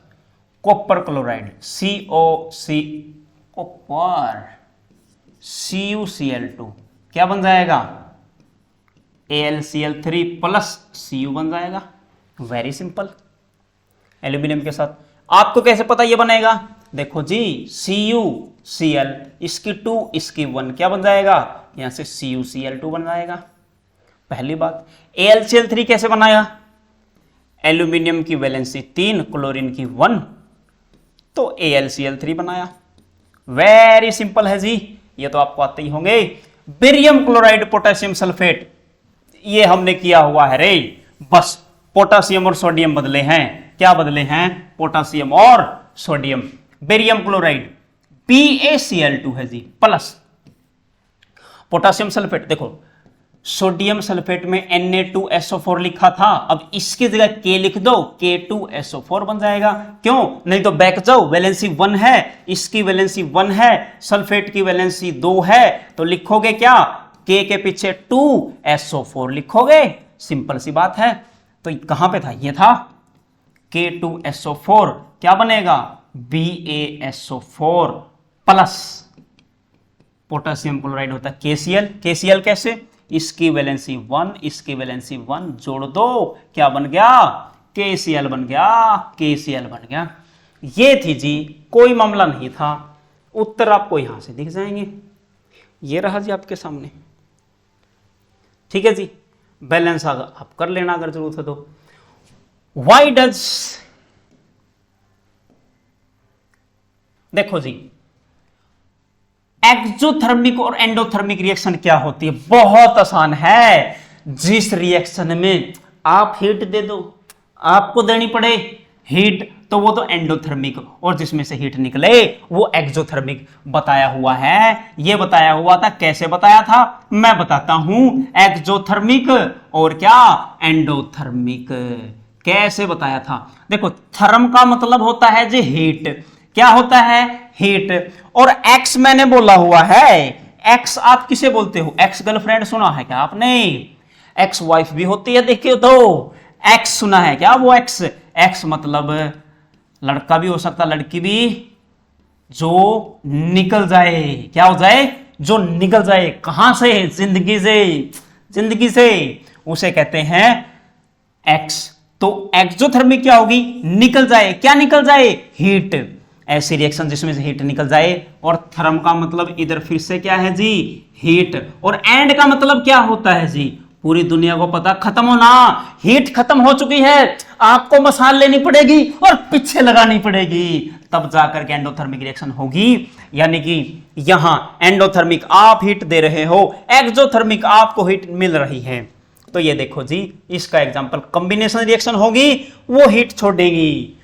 copper chloride COC, copper CuCl2 क्या बन जाएगा, AlCl3 प्लस Cu बन जाएगा। वेरी सिंपल, एल्यूमिनियम के साथ आपको कैसे पता ये बनेगा, देखो जी CuCl, इसकी 2 इसकी 1 क्या बन जाएगा, यहां से CuCl2 बन जाएगा। पहली बात, AlCl3 कैसे बनाया, एल्यूमिनियम की वैलेंसी 3, क्लोरीन की 1, तो AlCl3 बनाया। वेरी सिंपल है जी, ये तो आपको आते ही होंगे। बेरियम क्लोराइड पोटेशियम सल्फेट, ये हमने किया हुआ है रे, बस पोटासियम और सोडियम बदले हैं। क्या बदले हैं? पोटासियम और सोडियम। बेरियम क्लोराइड BaCl2 है जी प्लस पोटासियम सल्फेट। देखो सोडियम सल्फेट में Na2SO4 लिखा था, अब इसकी जगह K लिख दो, K2SO4 बन जाएगा। क्यों? नहीं तो बैक जाओ, वैलेंसी 1 है, इसकी वैलेंसी 1 है, सल्फेट की वैलेंसी 2 है, तो लिखोगे क्या? K के पीछे 2SO4 लिखोगे, सिंपल सी बात है। तो कहां पे था? ये था K2SO4, क्या बनेगा? BaSO4 प्लस पोटासियम क्लोराइड होता है KCl। KCl कैसे? इसकी वैलेंसी 1, इसकी वैलेंसी 1 जोड़ दो, क्या बन गया? KCl बन गया, KCl बन गया। ये थी जी, कोई मामला नहीं था। उत्तर आपको यहां से दिख जाएंगे, ये रहा जी आपके सामने। ठीक है जी, बैलेंस आप कर लेना अगर जरूरत है तो। वाई डज, देखो जी एक्सोथर्मिक और एंडोथर्मिक रिएक्शन क्या होती है? बहुत आसान है। जिस रिएक्शन में आप हीट दे दो, आपको देनी पड़े हीट, तो वो तो एंडोथर्मिक, और जिसमें से हीट निकले वो एक्सोथर्मिक बताया हुआ है। ये बताया हुआ था, कैसे बताया था मैं बताता हूं। एक्सोथर्मिक और क्या? एंडोथर्मिक। कैसे बताया था? देखो थर्म का मतलब होता है जी हीट। क्या होता है? हीट। और एक्स मैंने बोला हुआ है, एक्स आप किसे बोलते हो? एक्स गर्लफ्रेंड सुना है क्या आपने? एक्स वाइफ भी होती है, देखिए तो एक्स सुना है क्या? वो एक्स, एक्स मतलब लड़का भी हो सकता, लड़की भी, जो निकल जाए। क्या हो जाए? जो निकल जाए। कहां से? जिंदगी से। जिंदगी से, उसे कहते हैं एक्स। तो एक्सोथर्मिक क्या होगी? निकल जाए। क्या निकल जाए? हीट। ऐसी रिएक्शन जिसमें से हीट निकल जाए। और थर्म का मतलब इधर फिर से क्या है जी? हीट। और एंड का मतलब क्या होता है जी? पूरी दुनिया को पता, खत्म होना। हीट खत्म हो चुकी है, आपको मसाल लेनी पड़ेगी और पीछे लगानी पड़ेगी, तब जाकर के एंडोथर्मिक रिएक्शन होगी। यानी कि यहां एंडोथर्मिक आप हीट दे रहे हो, एक्सोथर्मिक आपको हीट मिल रही है। तो ये देखो जी, इसका एग्जांपल कॉम्बिनेशन रिएक्शन होगी, वो हीट छोड़ेगी।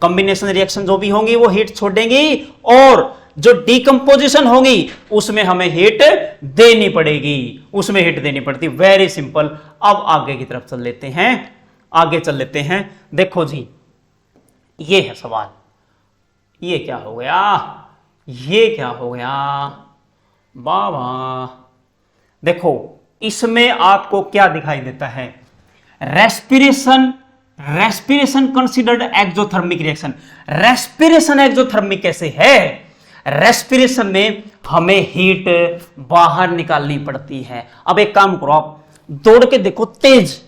कॉम्बिनेशन रिएक्शन जो भी होंगी वो हीट छोड़ेंगी, और जो डीकंपोजिशन होगी उसमें हमें हीट देनी पड़ेगी, उसमें हीट देनी पड़ती। Very simple. अब आगे की तरफ चल लेते हैं, आगे चल लेते हैं। देखो जी, ये है सवाल। ये क्या हो गया? ये क्या हो गया बाबा? देखो इसमें आपको क्या दिखाई देता है? Respiration. Respiration considered exothermic reaction. Respiration exothermic कैसे है? रेस्पिरेशन में हमें हीट बाहर निकालनी पड़ती है। अब एक काम करो, आप दौड़ के देखो, तेज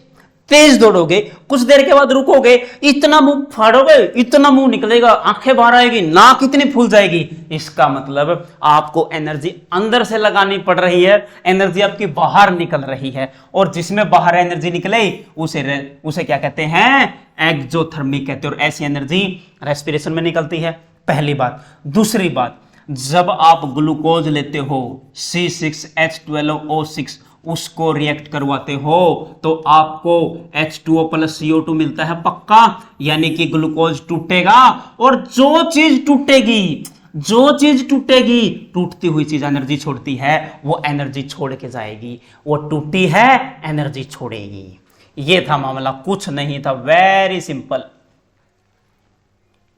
तेज दौड़ोगे, कुछ देर के बाद रुकोगे, इतना मुंह फाड़ोगे, इतना मुंह निकलेगा, आंखें बाहर आएगी, नाक इतनी फूल जाएगी। इसका मतलब आपको एनर्जी अंदर से लगानी पड़ रही है, एनर्जी आपकी बाहर निकल रही है। और जिसमें बाहर एनर्जी निकले उसे क्या कहते हैं? एक्सोथर्मिक कहते हैं। और ऐसी एनर्जी रेस्पिरेशन में निकलती है, पहली बात। दूसरी बात, जब आप ग्लूकोज लेते हो C6H12O6, उसको रिएक्ट करवाते हो तो आपको H2O प्लस CO2 मिलता है पक्का, यानी कि ग्लूकोज टूटेगा। और जो चीज टूटेगी, टूटती हुई चीज एनर्जी छोड़ती है, वो एनर्जी छोड़ के जाएगी। वो टूटी है, एनर्जी छोड़ेगी। ये था मामला, कुछ नहीं था। Very simple,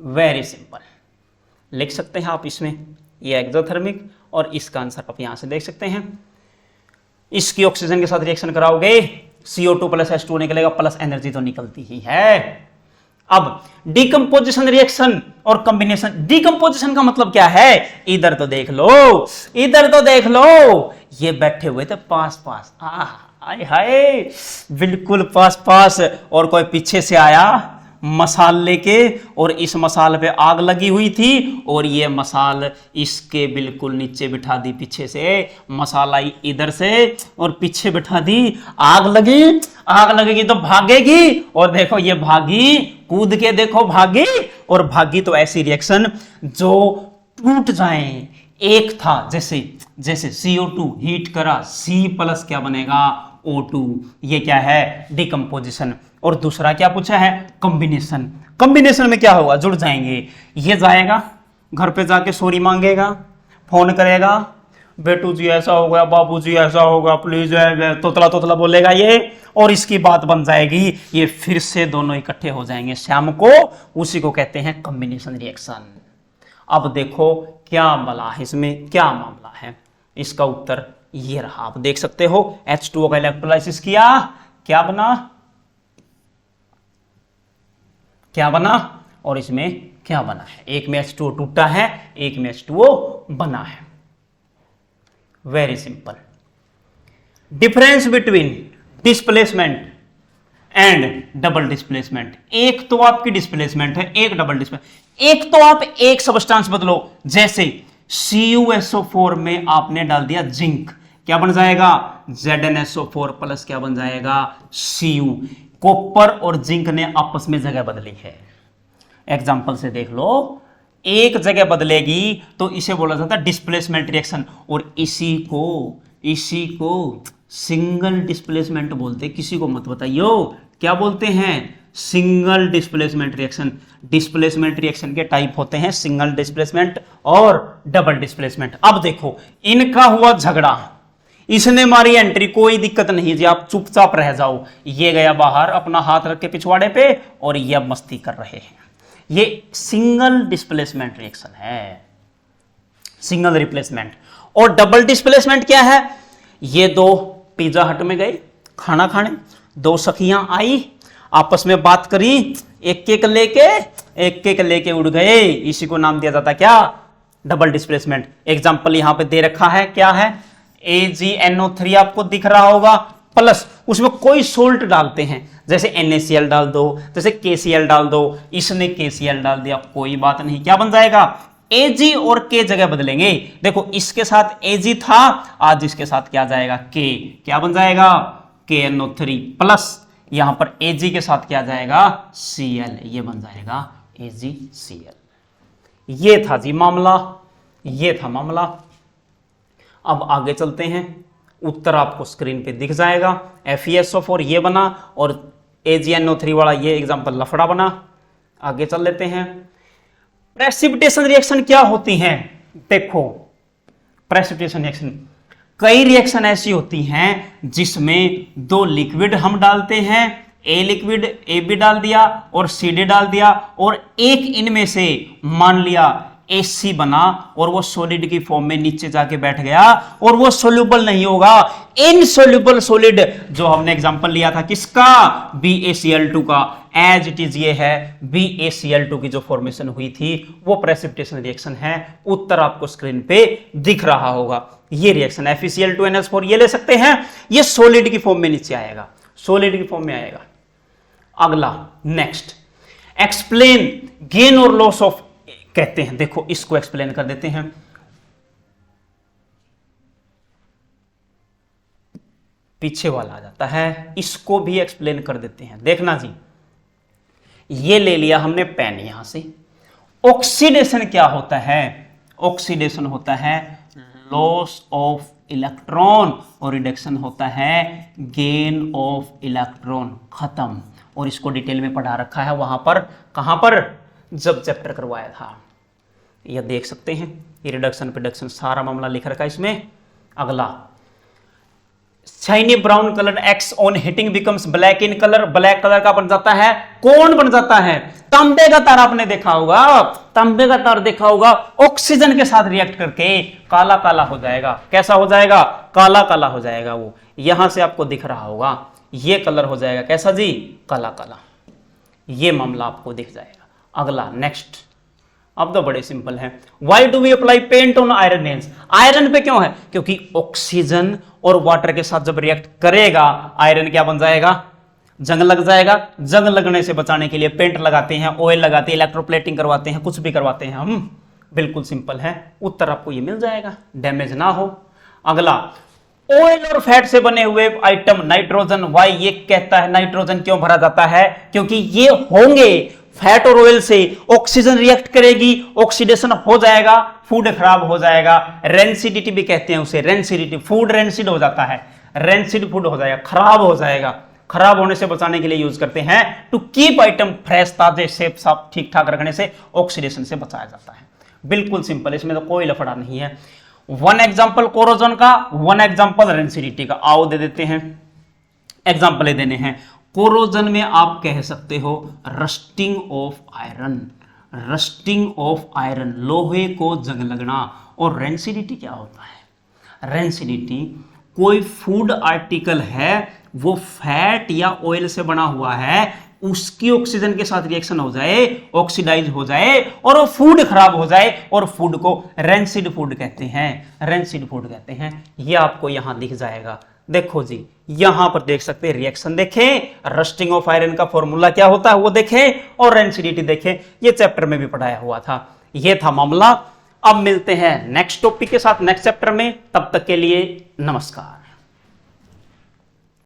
very simple. लिख सकते हैं आप इसमें, ये एक्सोथर्मिक, और इसका आंसर आप यहां से देख सकते हैं। इसकी ऑक्सीजन के साथ रिएक्शन कराओगे, CO2 प्लस H2O निकलेगा, प्लस एनर्जी तो निकलती ही है। अब डिकम्पोजिशन रिएक्शन और कॉम्बिनेशन। डिकम्पोजिशन का मतलब क्या है? इधर तो देख लो, इधर तो देख लो, ये बैठे हुए थे पास पास, आय हाय बिल्कुल पास पास, और कोई पीछे से आया मसाल लेके, और इस मसाल पे आग लगी हुई थी, और ये मसाल इसके बिल्कुल नीचे बिठा दी, पीछे से मसाला इधर से और पीछे बिठा दी। आग लगी, आग लगेगी तो भागेगी, और देखो ये भागी, कूद के देखो भागी, और भागी तो ऐसी रिएक्शन जो टूट जाए। एक था जैसे CO2 हीट करा, C प्लस क्या बनेगा? O2। ये क्या है? डिकम्पोजिशन। और दूसरा क्या पूछा है? कॉम्बिनेशन। कॉम्बिनेशन में क्या होगा? जुड़ जाएंगे, ये जाएगा घर पे जाके सॉरी मांगेगा, फोन करेगा, बेटू जी ऐसा हो गया, बाबू जी ऐसा होगा, प्लीज, तोतला तोतला बोलेगा ये, और इसकी बात बन जाएगी, ये फिर से दोनों इकट्ठे हो जाएंगे शाम को। उसी को कहते हैं कॉम्बिनेशन रिएक्शन। अब देखो क्या मला है इसमें, क्या मामला है। इसका उत्तर ये रहा, आप देख सकते हो। H2O का इलेक्ट्रोलाइसिस किया, क्या बना? क्या बना? और इसमें क्या बना है? एक में H2O टूटा है, एक में H2O बना है। Very simple. Difference between displacement and double displacement. एक तो आपकी डिस्प्लेसमेंट है, एक डबल डिस्प्लेसमेंट। एक तो आप एक सबस्टेंस बदलो, जैसे CuSO4 में आपने डाल दिया जिंक, क्या बन जाएगा? ZnSO4 प्लस क्या बन जाएगा? Cu। कॉपर और जिंक ने आपस में जगह बदली है। एग्जांपल से देख लो, एक जगह बदलेगी तो इसे बोला जाता है डिस्प्लेसमेंट रिएक्शन, और इसी को सिंगल डिस्प्लेसमेंट बोलते। किसी को मत बताइयो, क्या बोलते हैं? Single displacement reaction. Displacement reaction के टाइप होते हैं सिंगल डिस्प्लेसमेंट और डबल डिस्प्लेसमेंट। अब देखो, इनका हुआ झगड़ा, इसने मारी एंट्री, कोई दिक्कत नहीं जी, आप चुपचाप रह जाओ। ये गया बाहर अपना हाथ रख के पिछवाड़े पे, और ये अब मस्ती कर रहे हैं। ये सिंगल डिस्प्लेसमेंट रिएक्शन है, सिंगल रिप्लेसमेंट। और डबल डिस्प्लेसमेंट क्या है? ये दो पिज्जा हट में गए खाना खाने, दो सखियां आई, आपस में बात करी, एक एक लेके उड़ गए, इसी को नाम दिया जाता है क्या? Double displacement. एग्जांपल यहां पे दे रखा है, क्या है? AgNO3 आपको दिख रहा होगा, प्लस उसमें कोई सोल्ट डालते हैं, जैसे NaCl डाल दो, जैसे KCl डाल दो, इसने KCl डाल दिया, कोई बात नहीं, क्या बन जाएगा? Ag और K जगह बदलेंगे। देखो इसके साथ Ag था, आज इसके साथ क्या जाएगा? K। क्या बन जाएगा? KNO3 प्लस यहां पर Ag के साथ क्या जाएगा? Cl। ये बन जाएगा AgCl। ये था जी मामला, ये था मामला। अब आगे चलते हैं, उत्तर आपको स्क्रीन पे दिख जाएगा। FeSO4 ये बना, और AgNO3 वाला ये एग्जांपल लफड़ा बना। आगे चल लेते हैं। प्रेसिपिटेशन रिएक्शन क्या होती हैं? देखो, प्रेसिपिटेशन रिएक्शन, कई रिएक्शन ऐसी होती हैं जिसमें दो लिक्विड हम डालते हैं, ए लिक्विड AB डाल दिया और CD डाल दिया, और एक इनमें से मान लिया AC बना, और वो सॉलिड की फॉर्म में नीचे जाके बैठ गया, और वो सोल्यूबल नहीं होगा। इनसोल्यूबल सॉलिड, जो हमने एग्जांपल लिया था किसका? BaCl2 का, एज इट इज ये है BaCl2 की जो फॉर्मेशन हुई थी, वो प्रेसिपिटेशन रिएक्शन है। उत्तर आपको स्क्रीन पे दिख रहा होगा। ये रिएक्शन FeCl2NH4 ये ले सकते हैं, ये सॉलिड की फॉर्म में नीचे आएगा, सॉलिड की फॉर्म में आएगा। अगला नेक्स्ट, एक्सप्लेन गेन और लॉस ऑफ कहते हैं। देखो इसको एक्सप्लेन कर देते हैं। पीछे वाला आ जाता है, इसको भी एक्सप्लेन कर देते हैं। देखना जी, ये ले लिया हमने पेन यहां से। ऑक्सीडेशन क्या होता है? ऑक्सीडेशन होता है लॉस ऑफ इलेक्ट्रॉन, और रिडक्शन होता है गेन ऑफ इलेक्ट्रॉन। खत्म। और इसको डिटेल में पढ़ा रखा है वहां पर, कहां पर? जब चैप्टर करवाया था। यह देख सकते हैं, ये रिडक्शन प्रिडक्शन सारा मामला लिख रखा है इसमें। अगला, shiny brown colour x on heating becomes black in colour. Black colour का बन जाता है, कौन बन जाता है? तांबे का तार। आपने देखा होगा, तांबे का तार देखा होगा, ऑक्सीजन के साथ रिएक्ट करके काला काला हो जाएगा। कैसा हो जाएगा? काला काला हो जाएगा। वो यहां से आपको दिख रहा होगा, ये कलर हो जाएगा कैसा जी? काला काला। ये मामला आपको दिख जाएगा। अगला नेक्स्ट, अब तो बड़े सिंपल है। Why do we apply paint on iron nails? Iron पे क्यों है? क्योंकि ऑक्सीजन और वाटर के साथ जब रिएक्ट करेगा, आयरन क्या बन जाएगा? जंग लग जाएगा। जंग लगने से बचाने के लिए पेंट लगाते हैं, ऑयल लगाते हैं, इलेक्ट्रोप्लेटिंग करवाते हैं, कुछ भी करवाते हैं हम। बिल्कुल सिंपल है, उत्तर आपको ये मिल जाएगा, डैमेज ना हो। अगला, ऑयल और फैट से बने हुए आइटम नाइट्रोजन। वाई ये कहता है नाइट्रोजन क्यों भरा जाता है? क्योंकि ये होंगे फैट और ऑयल से, ऑक्सीजन रिएक्ट करेगी, ऑक्सीडेशन हो जाएगा, फूड खराब हो जाएगा। रेंसिडिटी भी कहते हैं उसे, रेंसिडिटी, फूड रेंसिड हो जाता है। रेंसिड फूड हो जाएगा, खराब हो जाएगा। खराब होने से बचाने के लिए यूज करते हैं टू कीप आइटम फ्रेश, ताजे सेफ साफ ठीक ठाक रखने से ऑक्सीडेशन से बचाया जाता है। बिल्कुल सिंपल, इसमें तो कोई लफड़ा नहीं है। वन एग्जांपल कोरोजन का, वन एग्जांपल रेंसिडिटी का। आओ दे देते हैं एग्जांपल देने हैं। कोरोजन में आप कह सकते हो rusting of iron, rusting of iron, लोहे को जंग लगना। और रेंसिडिटी क्या होता है? रेंसिडिटी कोई फूड आर्टिकल है, वो फैट या ऑयल से बना हुआ है, उसकी ऑक्सीजन के साथ रिएक्शन हो जाए, ऑक्सीडाइज हो जाए और वो फूड खराब हो जाए, और फूड को रेंसिड फूड कहते हैं, रेंसिड फूड कहते हैं। ये आपको यहां दिख जाएगा, देखो जी यहां पर देख सकते हैं रिएक्शन देखें, रस्टिंग ऑफ आयरन का फॉर्मूला क्या होता है वो देखें, और रेंसिडिटी देखें। ये चैप्टर में भी पढ़ाया हुआ था। ये था मामला। अब मिलते हैं नेक्स्ट टॉपिक के साथ नेक्स्ट चैप्टर में, तब तक के लिए नमस्कार।